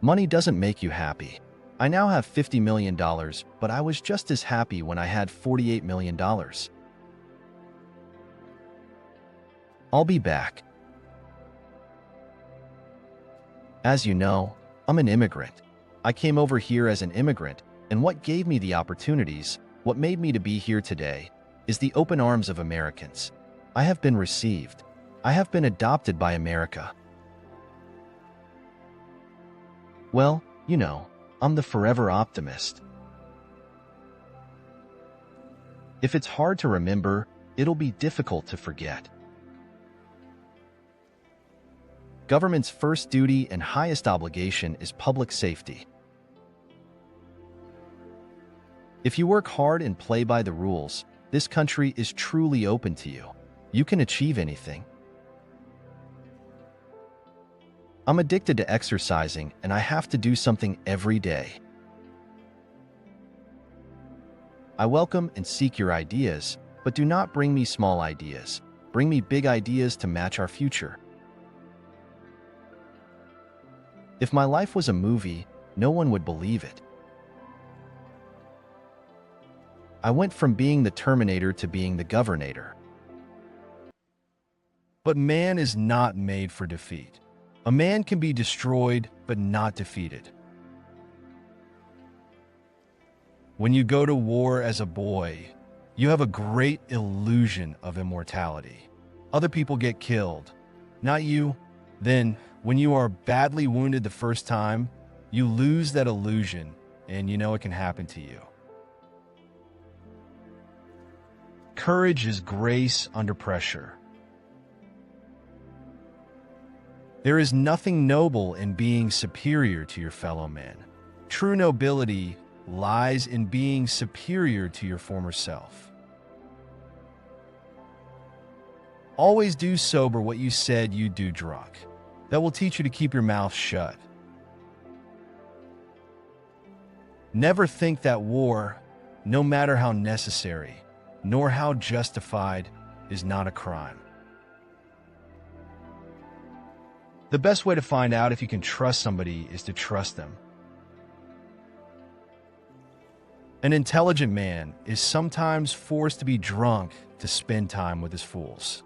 Money doesn't make you happy. I now have $50 million, but I was just as happy when I had $48 million. I'll be back. As you know, I'm an immigrant. I came over here as an immigrant, and what gave me the opportunities, what made me to be here today, is the open arms of Americans. I have been received. I have been adopted by America. Well, you know, I'm the forever optimist. If it's hard to remember, it'll be difficult to forget. Government's first duty and highest obligation is public safety. If you work hard and play by the rules, this country is truly open to you. You can achieve anything. I'm addicted to exercising, and I have to do something every day. I welcome and seek your ideas, but do not bring me small ideas. Bring me big ideas to match our future. If my life was a movie, no one would believe it. I went from being the Terminator to being the Governator. But man is not made for defeat. A man can be destroyed, but not defeated. When you go to war as a boy, You have a great illusion of immortality. Other people get killed, not you. Then, when you are badly wounded the first time, you lose that illusion, and you know it can happen to you. Courage is grace under pressure. There is nothing noble in being superior to your fellow man. True nobility lies in being superior to your former self. Always do sober what you said you'd do drunk. That will teach you to keep your mouth shut. Never think that war, no matter how necessary, nor how justified, is not a crime. The best way to find out if you can trust somebody is to trust them. An intelligent man is sometimes forced to be drunk to spend time with his fools.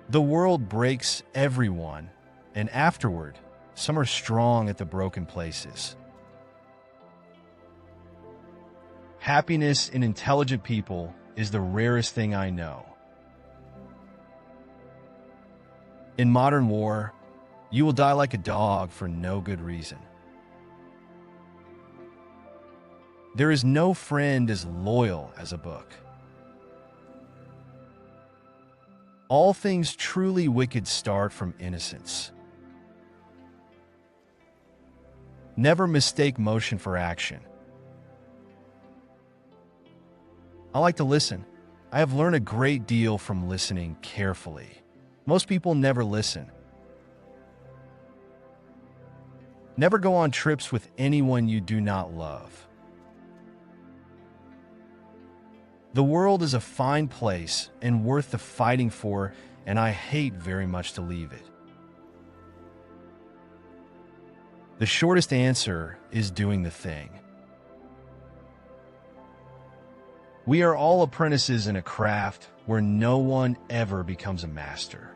The world breaks everyone, and afterward, some are strong at the broken places. Happiness in intelligent people is the rarest thing I know. In modern war, you will die like a dog for no good reason. There is no friend as loyal as a book. All things truly wicked start from innocence. Never mistake motion for action. I like to listen. I have learned a great deal from listening carefully. Most people never listen. Never go on trips with anyone you do not love. The world is a fine place and worth the fighting for, and I hate very much to leave it. The shortest answer is doing the thing. We are all apprentices in a craft where no one ever becomes a master.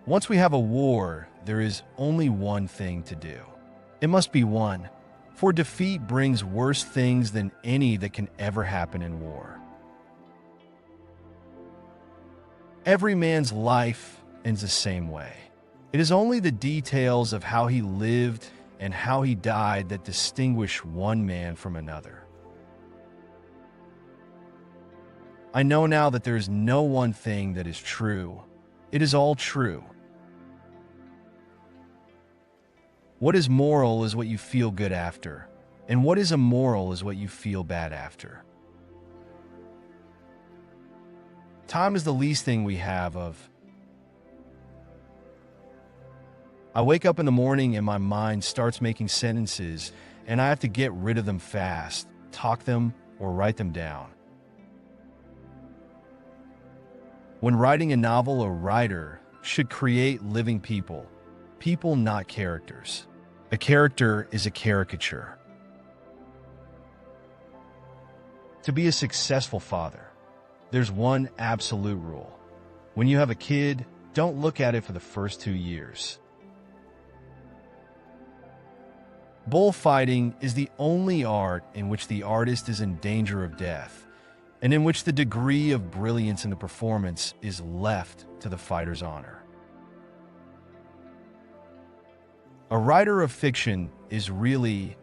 Once we have a war, there is only one thing to do. It must be won, for defeat brings worse things than any that can ever happen in war. Every man's life ends the same way. It is only the details of how he lived and how he died that distinguish one man from another. I know now that there is no one thing that is true. It is all true. What is moral is what you feel good after, and what is immoral is what you feel bad after. Time is the least thing we have of. I wake up in the morning and my mind starts making sentences, and I have to get rid of them fast, talk them, or write them down. When writing a novel, a writer should create living people, people not characters. A character is a caricature. To be a successful father, there's one absolute rule. When you have a kid, don't look at it for the first 2 years. Bullfighting is the only art in which the artist is in danger of death, and in which the degree of brilliance in the performance is left to the fighter's honor. A writer of fiction is really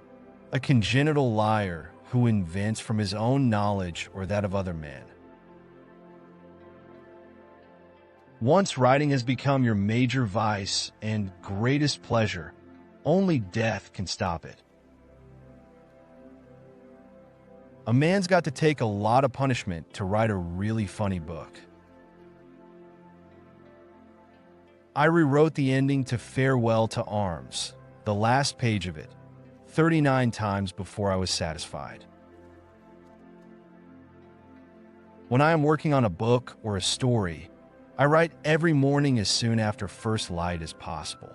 a congenital liar who invents from his own knowledge or that of other men. Once writing has become your major vice and greatest pleasure, only death can stop it. A man's got to take a lot of punishment to write a really funny book. I rewrote the ending to Farewell to Arms, the last page of it, 39 times before I was satisfied. When I am working on a book or a story, I write every morning as soon after first light as possible.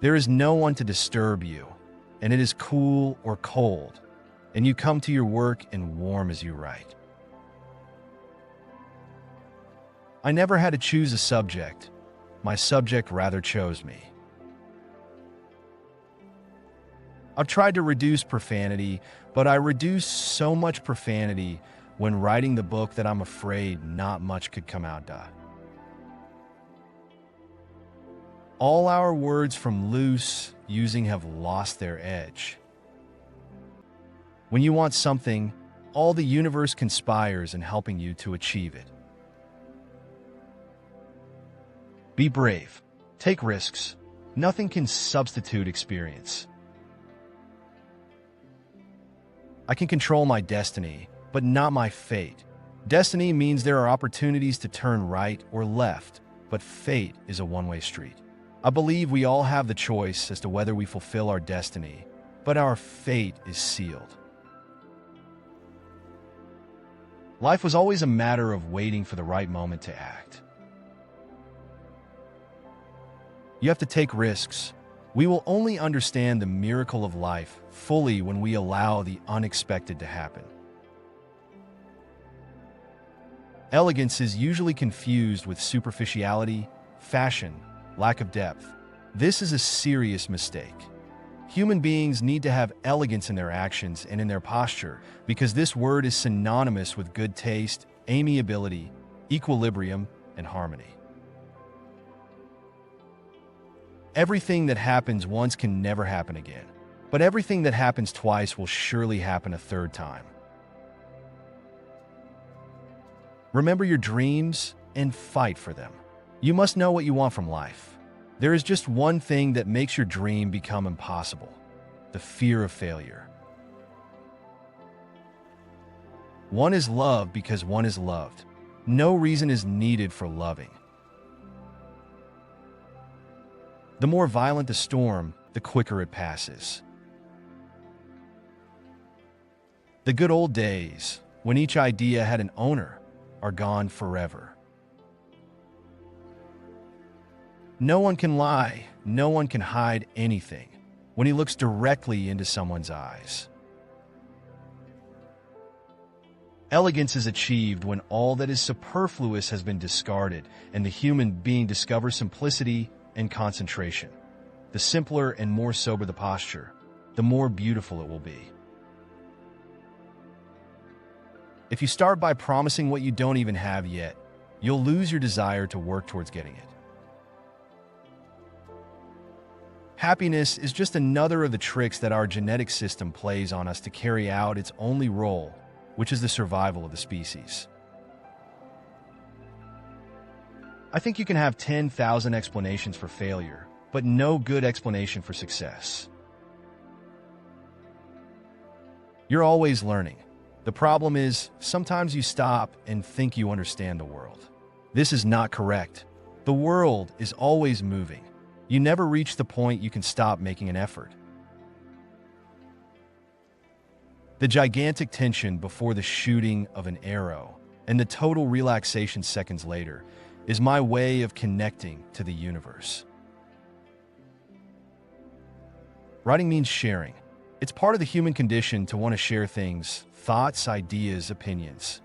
There is no one to disturb you, and it is cool or cold, and you come to your work and warm as you write. I never had to choose a subject. My subject rather chose me. I've tried to reduce profanity, but I reduce so much profanity when writing the book that I'm afraid not much could come out. All our words from loose using have lost their edge. When you want something, all the universe conspires in helping you to achieve it. Be brave. Take risks. Nothing can substitute experience. I can control my destiny, but not my fate. Destiny means there are opportunities to turn right or left, but fate is a one-way street. I believe we all have the choice as to whether we fulfill our destiny, but our fate is sealed. Life was always a matter of waiting for the right moment to act. You have to take risks. We will only understand the miracle of life fully when we allow the unexpected to happen. Elegance is usually confused with superficiality, fashion, lack of depth. This is a serious mistake. Human beings need to have elegance in their actions and in their posture because this word is synonymous with good taste, amiability, equilibrium, and harmony. Everything that happens once can never happen again, but everything that happens twice will surely happen a third time. Remember your dreams and fight for them. You must know what you want from life. There is just one thing that makes your dream become impossible: the fear of failure. One is loved because one is loved. No reason is needed for loving. The more violent the storm, the quicker it passes. The good old days, when each idea had an owner, are gone forever. No one can lie, no one can hide anything when he looks directly into someone's eyes. Elegance is achieved when all that is superfluous has been discarded and the human being discovers simplicity and concentration. The simpler and more sober the posture, the more beautiful it will be. If you start by promising what you don't even have yet, you'll lose your desire to work towards getting it. Happiness is just another of the tricks that our genetic system plays on us to carry out its only role, which is the survival of the species. I think you can have 10,000 explanations for failure, but no good explanation for success. You're always learning. The problem is, sometimes you stop and think you understand the world. This is not correct. The world is always moving. You never reach the point you can stop making an effort. The gigantic tension before the shooting of an arrow and the total relaxation seconds later is my way of connecting to the universe. Writing means sharing. It's part of the human condition to want to share things, thoughts, ideas, opinions.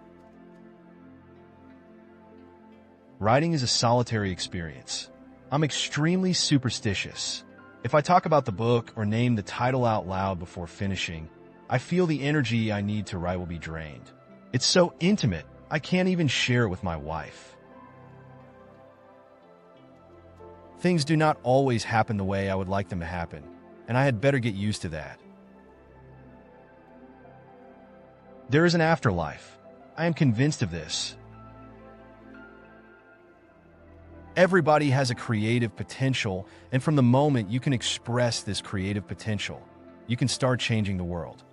Writing is a solitary experience. I'm extremely superstitious. If I talk about the book or name the title out loud before finishing, I feel the energy I need to write will be drained. It's so intimate, I can't even share it with my wife. Things do not always happen the way I would like them to happen, and I had better get used to that. There is an afterlife. I am convinced of this. Everybody has a creative potential, and from the moment you can express this creative potential, you can start changing the world.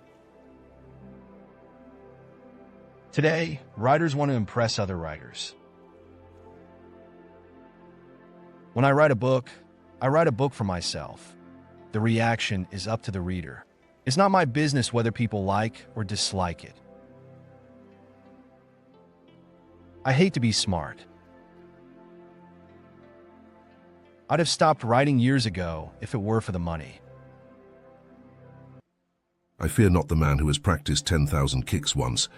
Today, writers want to impress other writers. When I write a book for myself. The reaction is up to the reader. It's not my business whether people like or dislike it. I hate to be smart. I'd have stopped writing years ago if it were for the money. I fear not the man who has practiced 10,000 kicks once,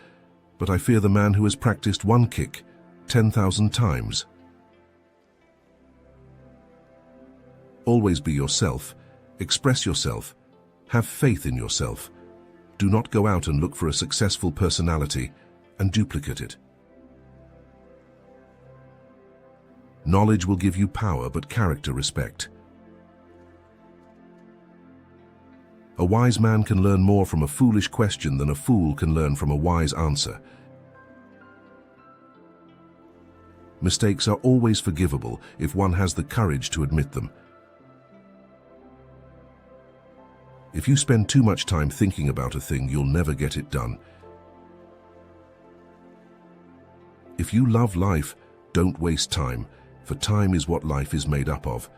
but I fear the man who has practiced one kick 10,000 times. Always be yourself, express yourself, Have faith in yourself. Do not go out and look for a successful personality and duplicate it. Knowledge will give you power, but character respect. A wise man can learn more from a foolish question than a fool can learn from a wise answer. Mistakes are always forgivable if one has the courage to admit them. If you spend too much time thinking about a thing, you'll never get it done. If you love life, don't waste time, for time is what life is made up of.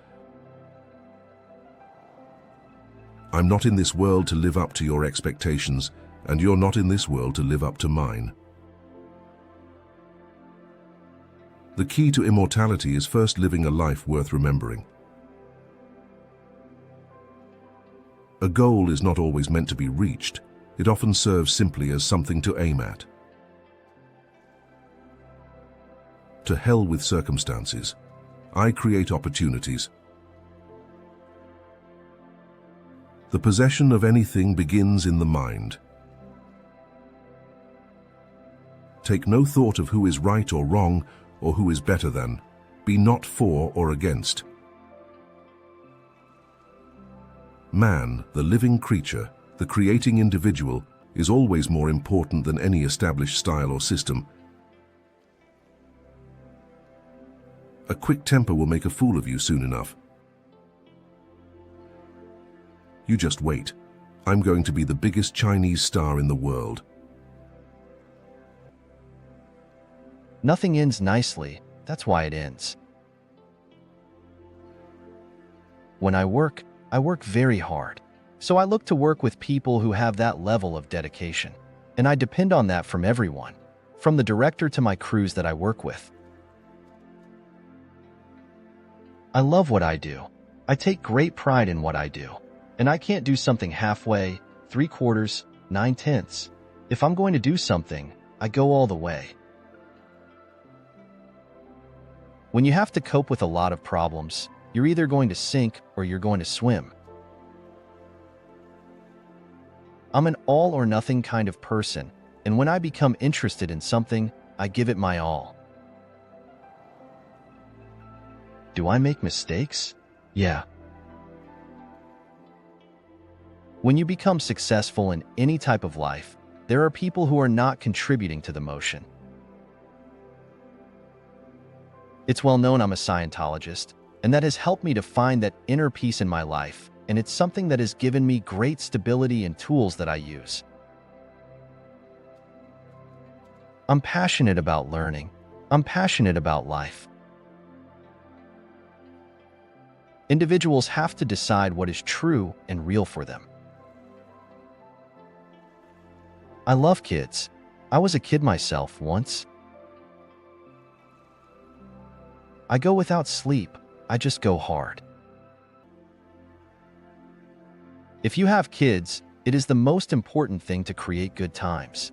I'm not in this world to live up to your expectations, and you're not in this world to live up to mine. The key to immortality is first living a life worth remembering. A goal is not always meant to be reached. It often serves simply as something to aim at. To hell with circumstances. I create opportunities. The possession of anything begins in the mind. Take no thought of who is right or wrong, or who is better than. Be not for or against. Man, the living creature, the creating individual, is always more important than any established style or system. A quick temper will make a fool of you soon enough. You just wait. I'm going to be the biggest Chinese star in the world. Nothing ends nicely, that's why it ends. When I work very hard. So I look to work with people who have that level of dedication. And I depend on that from everyone, from the director to my crews that I work with. I love what I do. I take great pride in what I do. And I can't do something halfway, 3/4, 9/10. If I'm going to do something, I go all the way. When you have to cope with a lot of problems, you're either going to sink or you're going to swim. I'm an all or nothing kind of person, and when I become interested in something, I give it my all. Do I make mistakes? Yeah. When you become successful in any type of life, there are people who are not contributing to the motion. It's well known I'm a Scientologist, and that has helped me to find that inner peace in my life, and it's something that has given me great stability and tools that I use. I'm passionate about learning. I'm passionate about life. Individuals have to decide what is true and real for them. I love kids. I was a kid myself once. I go without sleep. I just go hard. If you have kids, it is the most important thing to create good times.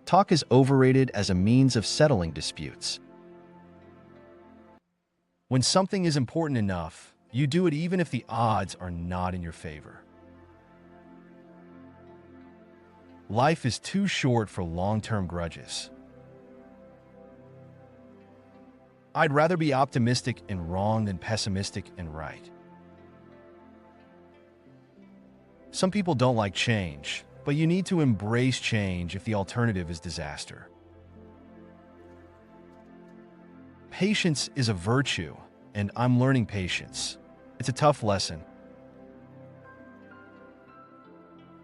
Talk is overrated as a means of settling disputes. When something is important enough, you do it even if the odds are not in your favor. Life is too short for long-term grudges. I'd rather be optimistic and wrong than pessimistic and right. Some people don't like change, but you need to embrace change if the alternative is disaster. Patience is a virtue, and I'm learning patience. It's a tough lesson.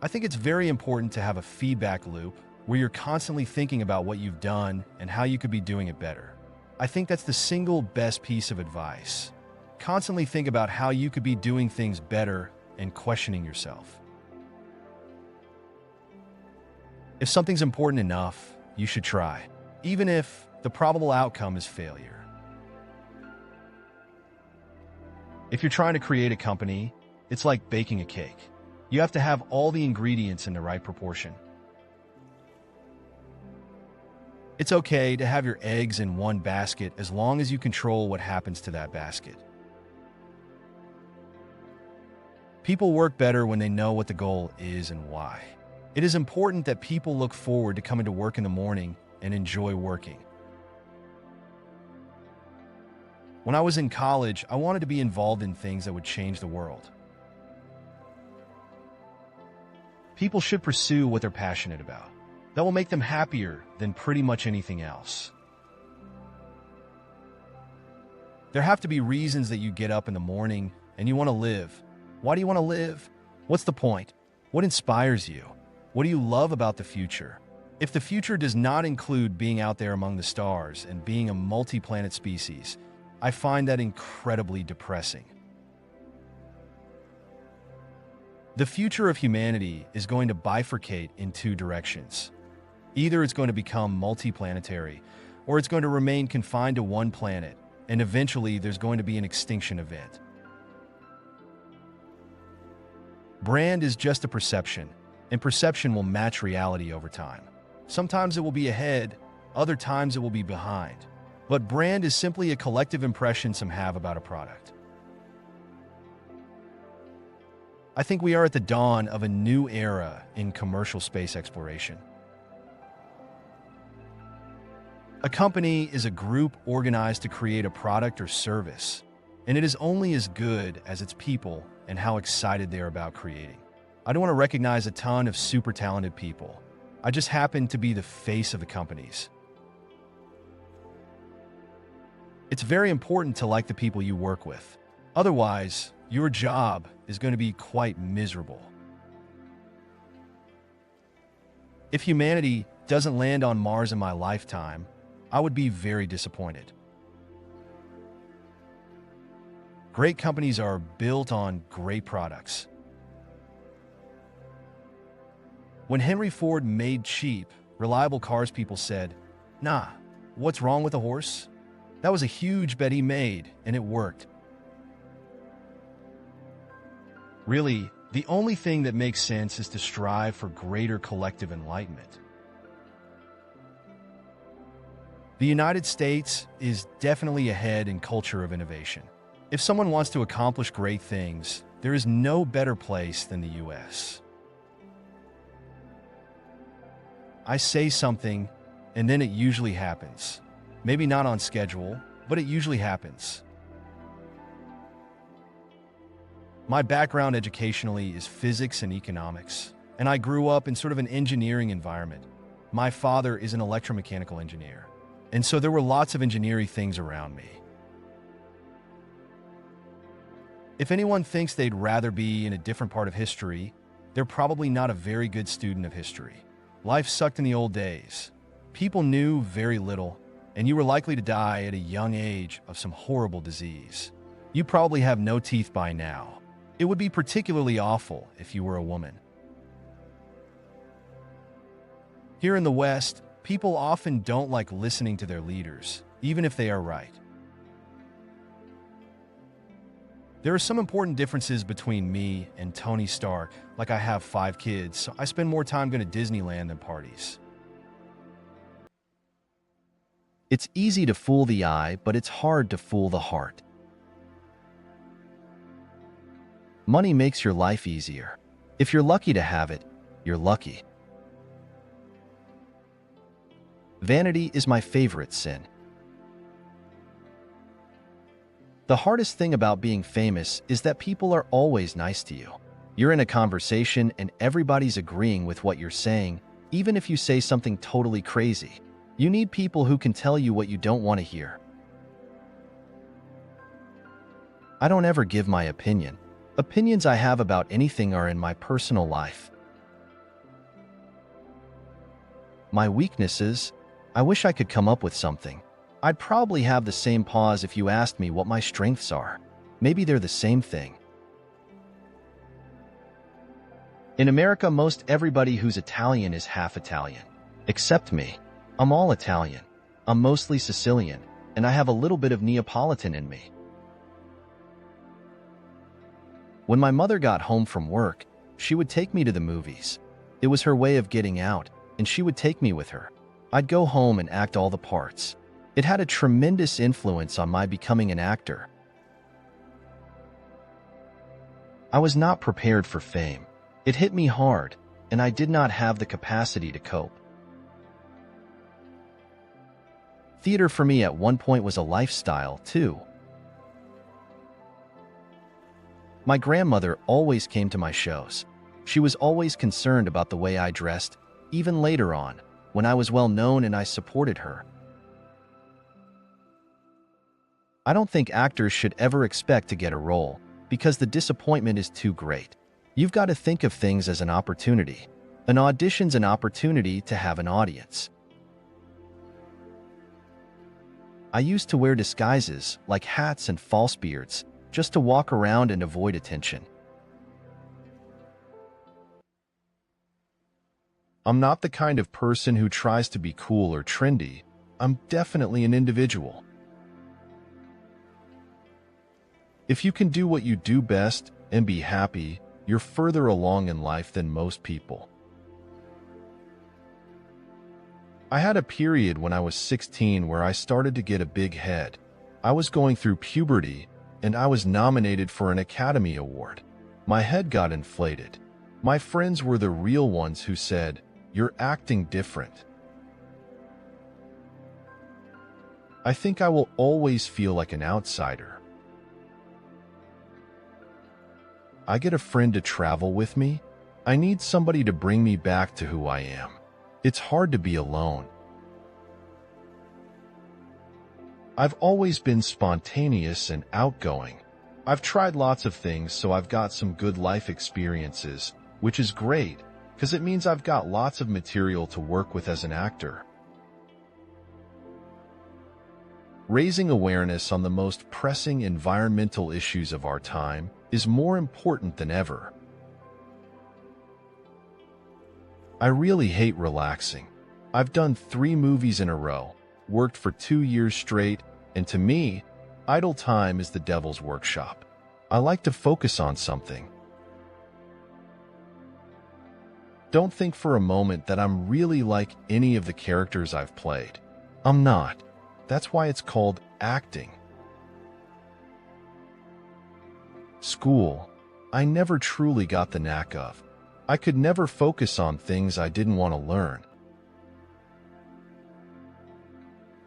I think it's very important to have a feedback loop where you're constantly thinking about what you've done and how you could be doing it better. I think that's the single best piece of advice. Constantly think about how you could be doing things better and questioning yourself. If something's important enough, you should try, even if the probable outcome is failure. If you're trying to create a company, it's like baking a cake. You have to have all the ingredients in the right proportion. It's okay to have your eggs in one basket as long as you control what happens to that basket. People work better when they know what the goal is and why. It is important that people look forward to coming to work in the morning and enjoy working. When I was in college, I wanted to be involved in things that would change the world. People should pursue what they're passionate about. That will make them happier than pretty much anything else. There have to be reasons that you get up in the morning and you want to live. Why do you want to live? What's the point? What inspires you? What do you love about the future? If the future does not include being out there among the stars and being a multi-planet species, I find that incredibly depressing. The future of humanity is going to bifurcate in two directions. Either it's going to become multiplanetary, or it's going to remain confined to one planet, and eventually there's going to be an extinction event. Brand is just a perception, and perception will match reality over time. Sometimes it will be ahead, other times it will be behind. But brand is simply a collective impression some have about a product. I think we are at the dawn of a new era in commercial space exploration. A company is a group organized to create a product or service, and it is only as good as its people and how excited they are about creating. I don't want to recognize a ton of super talented people. I just happen to be the face of the companies. It's very important to like the people you work with. Otherwise, your job is going to be quite miserable. If humanity doesn't land on Mars in my lifetime, I would be very disappointed. Great companies are built on great products. When Henry Ford made cheap, reliable cars, people said, "Nah, what's wrong with a horse?" That was a huge bet he made, and it worked. Really, the only thing that makes sense is to strive for greater collective enlightenment. The United States is definitely ahead in culture of innovation. If someone wants to accomplish great things, there is no better place than the US. I say something, and then it usually happens. Maybe not on schedule, but it usually happens. My background educationally is physics and economics, and I grew up in sort of an engineering environment. My father is an electromechanical engineer, and so there were lots of engineering things around me. If anyone thinks they'd rather be in a different part of history, they're probably not a very good student of history. Life sucked in the old days. People knew very little, and you were likely to die at a young age of some horrible disease. You probably have no teeth by now. It would be particularly awful if you were a woman. Here in the West, people often don't like listening to their leaders, even if they are right. There are some important differences between me and Tony Stark, like I have 5 kids, so I spend more time going to Disneyland than parties. It's easy to fool the eye, but it's hard to fool the heart. Money makes your life easier. If you're lucky to have it, you're lucky. Vanity is my favorite sin. The hardest thing about being famous is that people are always nice to you. You're in a conversation and everybody's agreeing with what you're saying, even if you say something totally crazy. You need people who can tell you what you don't want to hear. I don't ever give my opinion. Opinions I have about anything are in my personal life. My weaknesses? I wish I could come up with something. I'd probably have the same pause if you asked me what my strengths are. Maybe they're the same thing. In America, most everybody who's Italian is half Italian. Except me. I'm all Italian. I'm mostly Sicilian, and I have a little bit of Neapolitan in me. When my mother got home from work, she would take me to the movies. It was her way of getting out, and she would take me with her. I'd go home and act all the parts. It had a tremendous influence on my becoming an actor. I was not prepared for fame. It hit me hard, and I did not have the capacity to cope. Theater for me at one point was a lifestyle, too. My grandmother always came to my shows. She was always concerned about the way I dressed, even later on, when I was well known and I supported her. I don't think actors should ever expect to get a role, because the disappointment is too great. You've got to think of things as an opportunity. An audition's an opportunity to have an audience. I used to wear disguises, like hats and false beards, just to walk around and avoid attention. I'm not the kind of person who tries to be cool or trendy. I'm definitely an individual. If you can do what you do best and be happy, you're further along in life than most people. I had a period when I was 16 where I started to get a big head. I was going through puberty, and I was nominated for an Academy Award. My head got inflated. My friends were the real ones who said, "You're acting different." I think I will always feel like an outsider. I get a friend to travel with me. I need somebody to bring me back to who I am. It's hard to be alone. I've always been spontaneous and outgoing. I've tried lots of things, so I've got some good life experiences, which is great, because it means I've got lots of material to work with as an actor. Raising awareness on the most pressing environmental issues of our time is more important than ever. I really hate relaxing. I've done 3 movies in a row, worked for 2 years straight, and to me, idle time is the devil's workshop. I like to focus on something. Don't think for a moment that I'm really like any of the characters I've played. I'm not. That's why it's called acting. School, I never truly got the knack of. I could never focus on things I didn't want to learn.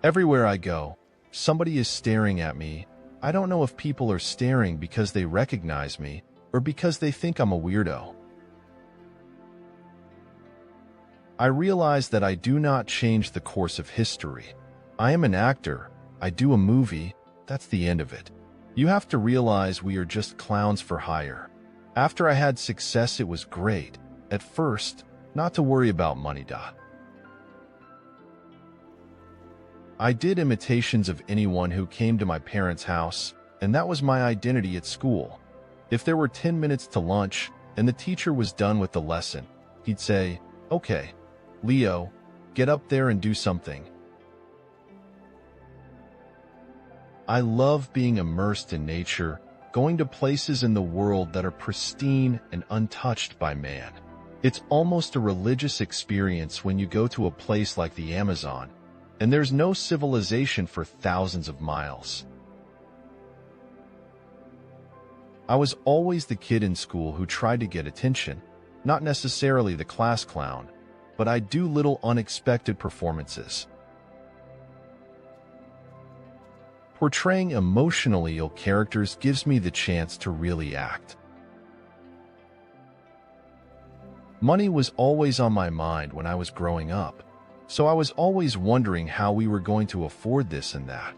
Everywhere I go, somebody is staring at me. I don't know if people are staring because they recognize me or because they think I'm a weirdo. I realize that I do not change the course of history. I am an actor. I do a movie. That's the end of it. You have to realize we are just clowns for hire. After I had success, it was great. At first, not to worry about money. I did imitations of anyone who came to my parents' house, and that was my identity at school. If there were 10 minutes to lunch and the teacher was done with the lesson, he'd say, "Okay, Leo, get up there and do something." I love being immersed in nature, going to places in the world that are pristine and untouched by man. It's almost a religious experience when you go to a place like the Amazon, and there's no civilization for thousands of miles. I was always the kid in school who tried to get attention, not necessarily the class clown, but I do little unexpected performances. Portraying emotionally ill characters gives me the chance to really act. Money was always on my mind when I was growing up, so I was always wondering how we were going to afford this and that.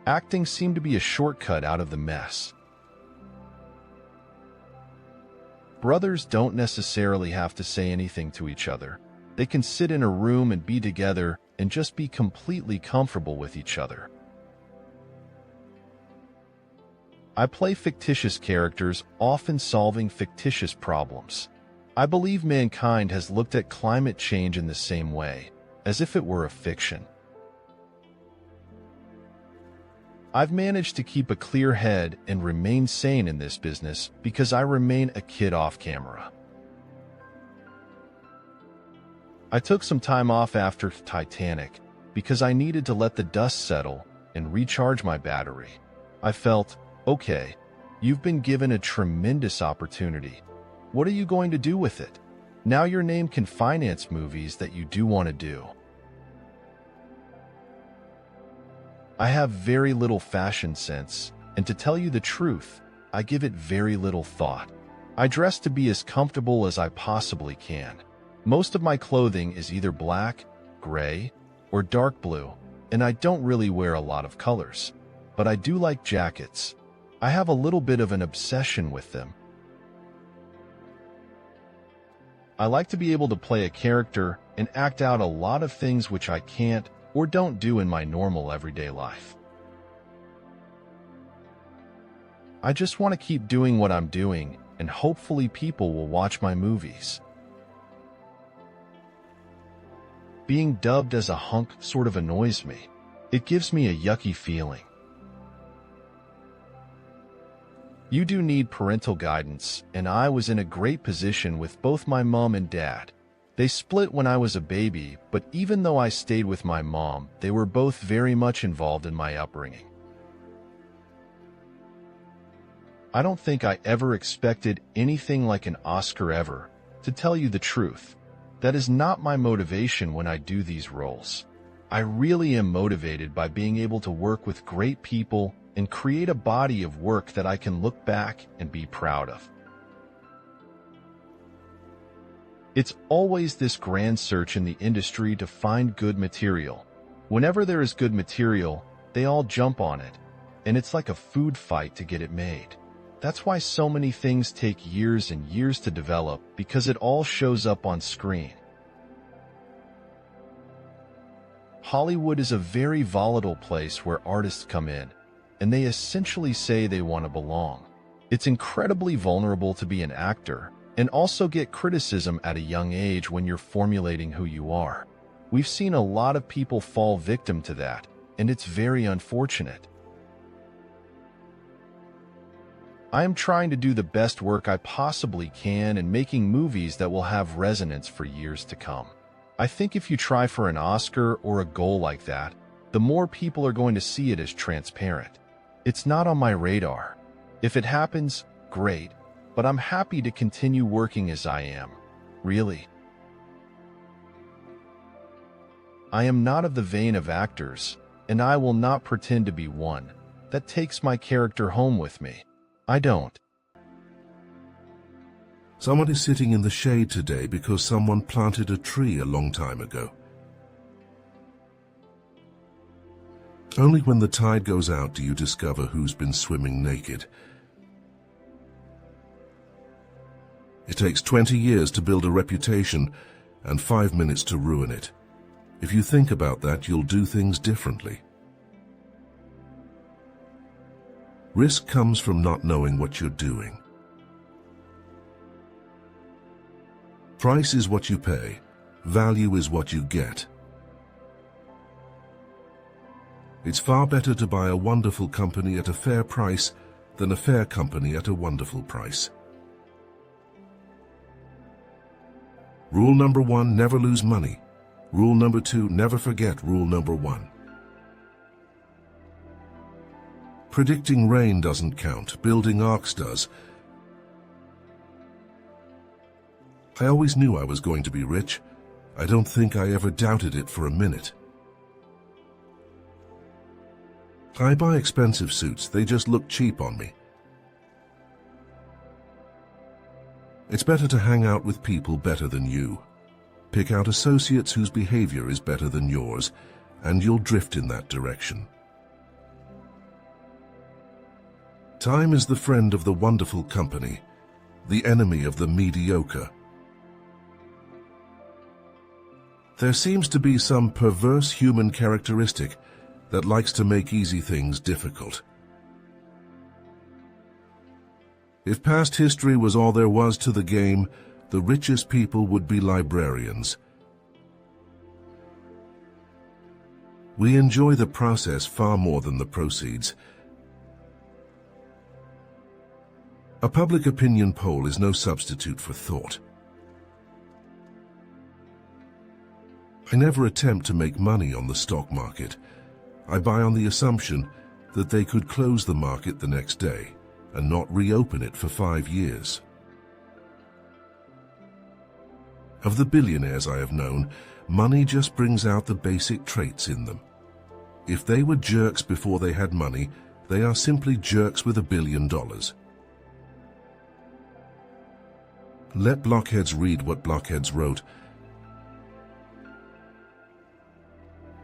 Acting seemed to be a shortcut out of the mess. Brothers don't necessarily have to say anything to each other. They can sit in a room and be together and just be completely comfortable with each other. I play fictitious characters, often solving fictitious problems. I believe mankind has looked at climate change in the same way, as if it were a fiction. I've managed to keep a clear head and remain sane in this business because I remain a kid off camera. I took some time off after Titanic because I needed to let the dust settle and recharge my battery. I felt, okay, You've been given a tremendous opportunity. What are you going to do with it? Now your name can finance movies that you do want to do. I have very little fashion sense, and to tell you the truth, I give it very little thought. I dress to be as comfortable as I possibly can. Most of my clothing is either black, gray, or dark blue, and I don't really wear a lot of colors. But I do like jackets. I have a little bit of an obsession with them. I like to be able to play a character and act out a lot of things which I can't or don't do in my normal everyday life. I just want to keep doing what I'm doing, and hopefully people will watch my movies. Being dubbed as a hunk sort of annoys me. It gives me a yucky feeling. You do need parental guidance, and I was in a great position with both my mom and dad. They split when I was a baby, but even though I stayed with my mom, they were both very much involved in my upbringing. I don't think I ever expected anything like an Oscar ever, to tell you the truth. That is not my motivation when I do these roles. I really am motivated by being able to work with great people and create a body of work that I can look back and be proud of. It's always this grand search in the industry to find good material. Whenever there is good material, they all jump on it, and it's like a food fight to get it made. That's why so many things take years and years to develop, because it all shows up on screen. Hollywood is a very volatile place where artists come in, and they essentially say they want to belong. It's incredibly vulnerable to be an actor, and also get criticism at a young age when you're formulating who you are. We've seen a lot of people fall victim to that, and it's very unfortunate. I am trying to do the best work I possibly can and making movies that will have resonance for years to come. I think if you try for an Oscar or a goal like that, the more people are going to see it as transparent. It's not on my radar. If it happens, great, but I'm happy to continue working as I am. Really. I am not of the vein of actors, and I will not pretend to be one that takes my character home with me. I don't. Someone is sitting in the shade today because someone planted a tree a long time ago. Only when the tide goes out do you discover who's been swimming naked. It takes 20 years to build a reputation and 5 minutes to ruin it. If you think about that, you'll do things differently. Risk comes from not knowing what you're doing. Price is what you pay. Value is what you get. It's far better to buy a wonderful company at a fair price than a fair company at a wonderful price. Rule number 1, never lose money. Rule number 2, never forget rule number 1. Predicting rain doesn't count, building arcs does. I always knew I was going to be rich. I don't think I ever doubted it for a minute. I buy expensive suits, they just look cheap on me. It's better to hang out with people better than you. Pick out associates whose behavior is better than yours, and you'll drift in that direction. Time is the friend of the wonderful company, the enemy of the mediocre. There seems to be some perverse human characteristic that likes to make easy things difficult. If past history was all there was to the game, the richest people would be librarians. We enjoy the process far more than the proceeds. A public opinion poll is no substitute for thought. I never attempt to make money on the stock market. I buy on the assumption that they could close the market the next day, and not reopen it for 5 years. Of the billionaires I have known, money just brings out the basic traits in them. If they were jerks before they had money, they are simply jerks with $1 billion. Let blockheads read what blockheads wrote.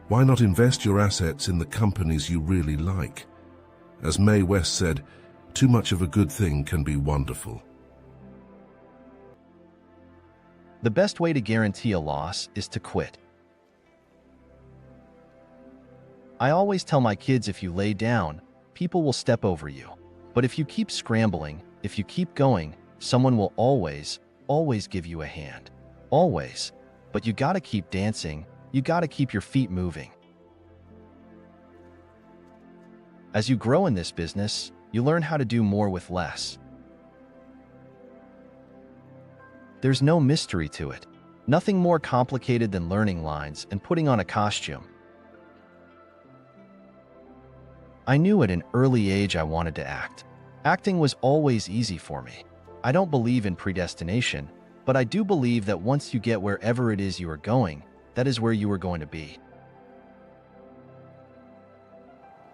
Why not invest your assets in the companies you really like? As Mae West said, too much of a good thing can be wonderful. The best way to guarantee a loss is to quit. I always tell my kids, if you lay down, people will step over you. But if you keep scrambling, if you keep going, someone will always give you a hand. Always. But you gotta keep dancing. You gotta keep your feet moving. As you grow in this business, you learn how to do more with less. There's no mystery to it. Nothing more complicated than learning lines and putting on a costume. I knew at an early age I wanted to act. Acting was always easy for me. I don't believe in predestination, but I do believe that once you get wherever it is you are going, that is where you are going to be.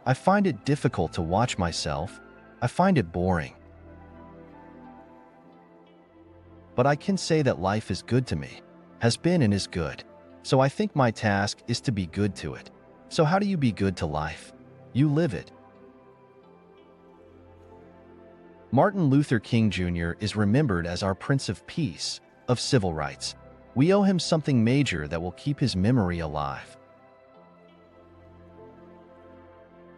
I find it difficult to watch myself. I find it boring. But I can say that life is good to me, has been and is good. So I think my task is to be good to it. So how do you be good to life? You live it. Martin Luther King Jr. is remembered as our Prince of Peace, of civil rights. We owe him something major that will keep his memory alive.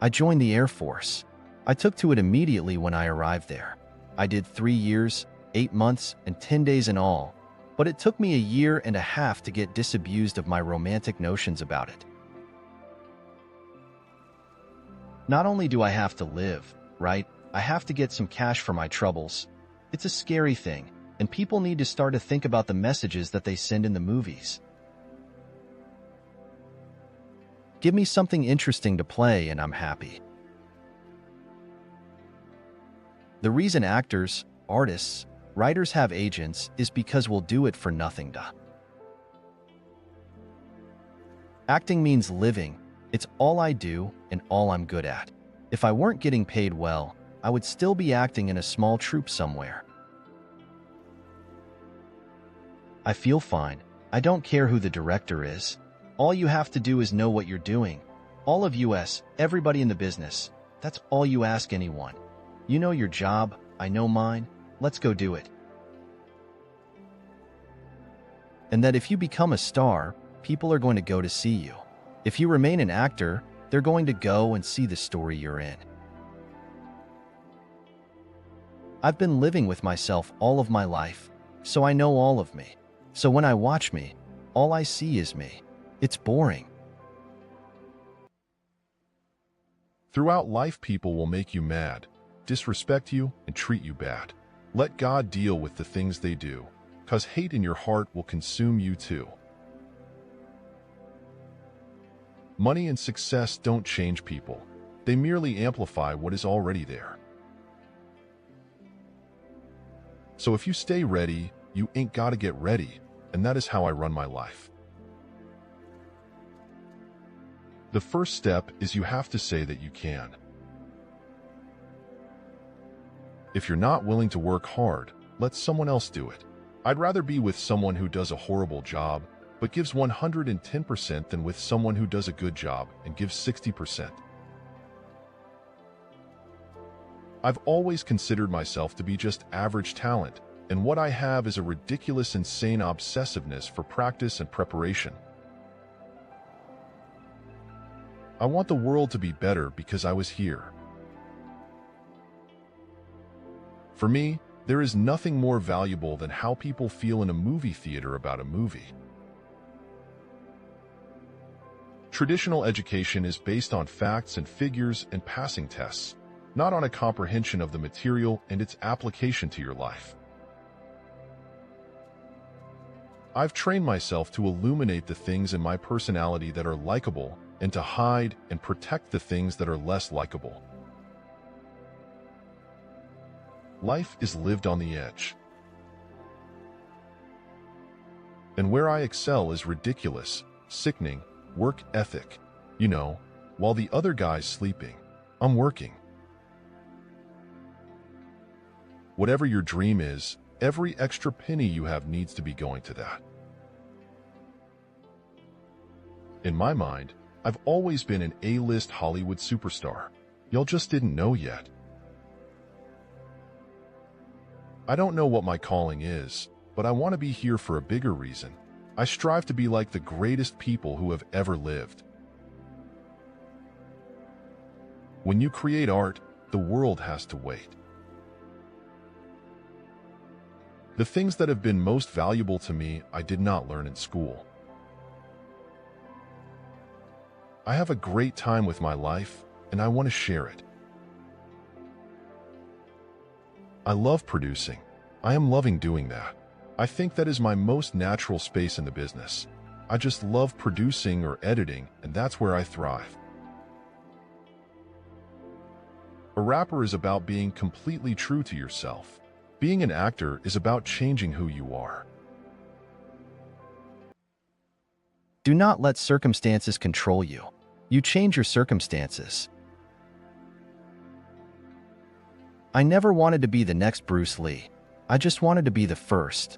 I joined the Air Force. I took to it immediately when I arrived there. I did 3 years, 8 months, and 10 days in all, but it took me 1.5 years to get disabused of my romantic notions about it. Not only do I have to live, right? I have to get some cash for my troubles. It's a scary thing, and people need to start to think about the messages that they send in the movies. Give me something interesting to play and I'm happy. The reason actors, artists, writers have agents is because we'll do it for nothing. Acting means living. It's all I do and all I'm good at. If I weren't getting paid well, I would still be acting in a small troupe somewhere. I feel fine. I don't care who the director is. All you have to do is know what you're doing. All of us, everybody in the business, that's all you ask anyone. You know your job, I know mine, let's go do it. And that if you become a star, people are going to go to see you. If you remain an actor, they're going to go and see the story you're in. I've been living with myself all of my life, so I know all of me. So when I watch me, all I see is me. It's boring. Throughout life, people will make you mad, disrespect you, and treat you bad. Let God deal with the things they do, because hate in your heart will consume you too. Money and success don't change people. They merely amplify what is already there. So if you stay ready, you ain't gotta get ready, and that is how I run my life. The first step is you have to say that you can. If you're not willing to work hard, let someone else do it. I'd rather be with someone who does a horrible job but gives 110% than with someone who does a good job and gives 60%. I've always considered myself to be just average talent, and what I have is a ridiculous, insane obsessiveness for practice and preparation. I want the world to be better because I was here. For me, there is nothing more valuable than how people feel in a movie theater about a movie. Traditional education is based on facts and figures and passing tests, not on a comprehension of the material and its application to your life. I've trained myself to illuminate the things in my personality that are likable and to hide and protect the things that are less likable. Life is lived on the edge. And where I excel is ridiculous, sickening, work ethic. You know, while the other guy's sleeping, I'm working. Whatever your dream is, every extra penny you have needs to be going to that. In my mind, I've always been an A-list Hollywood superstar. Y'all just didn't know yet. I don't know what my calling is, but I want to be here for a bigger reason. I strive to be like the greatest people who have ever lived. When you create art, the world has to wait. The things that have been most valuable to me, I did not learn in school. I have a great time with my life, and I want to share it. I love producing. I am loving doing that. I think that is my most natural space in the business. I just love producing or editing, and that's where I thrive. A rapper is about being completely true to yourself. Being an actor is about changing who you are. Do not let circumstances control you. You change your circumstances. I never wanted to be the next Bruce Lee. I just wanted to be the first.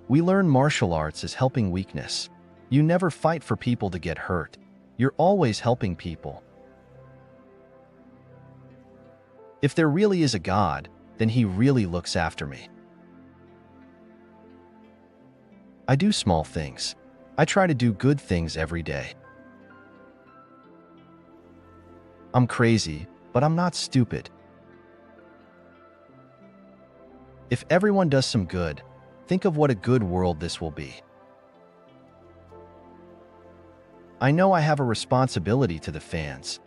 We learn martial arts as helping weakness. You never fight for people to get hurt. You're always helping people. If there really is a God, then he really looks after me. I do small things. I try to do good things every day. I'm crazy, but I'm not stupid. If everyone does some good, think of what a good world this will be. I know I have a responsibility to the fans.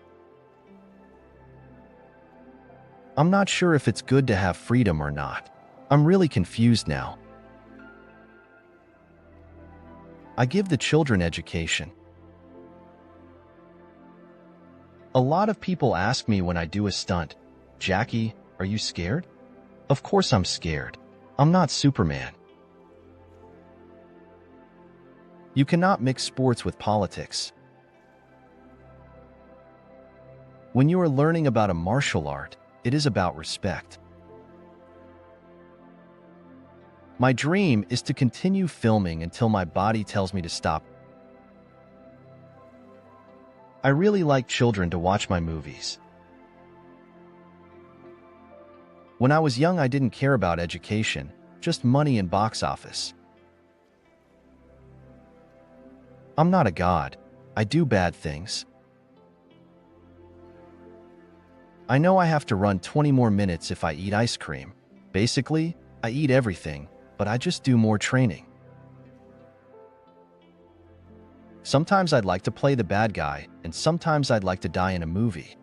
I'm not sure if it's good to have freedom or not. I'm really confused now. I give the children education. A lot of people ask me when I do a stunt, "Jackie, are you scared?" Of course I'm scared. I'm not Superman. You cannot mix sports with politics. When you are learning about a martial art, it is about respect. My dream is to continue filming until my body tells me to stop. I really like children to watch my movies. When I was young, I didn't care about education, just money and box office. I'm not a god. I do bad things. I know I have to run 20 more minutes if I eat ice cream. Basically, I eat everything, but I just do more training. Sometimes I'd like to play the bad guy, and sometimes I'd like to die in a movie.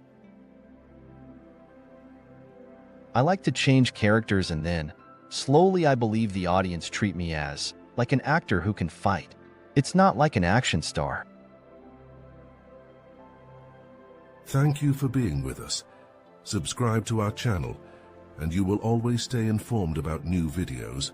I like to change characters, and then, slowly I believe the audience treat me as, like an actor who can fight. It's not like an action star. Thank you for being with us. Subscribe to our channel, and you will always stay informed about new videos.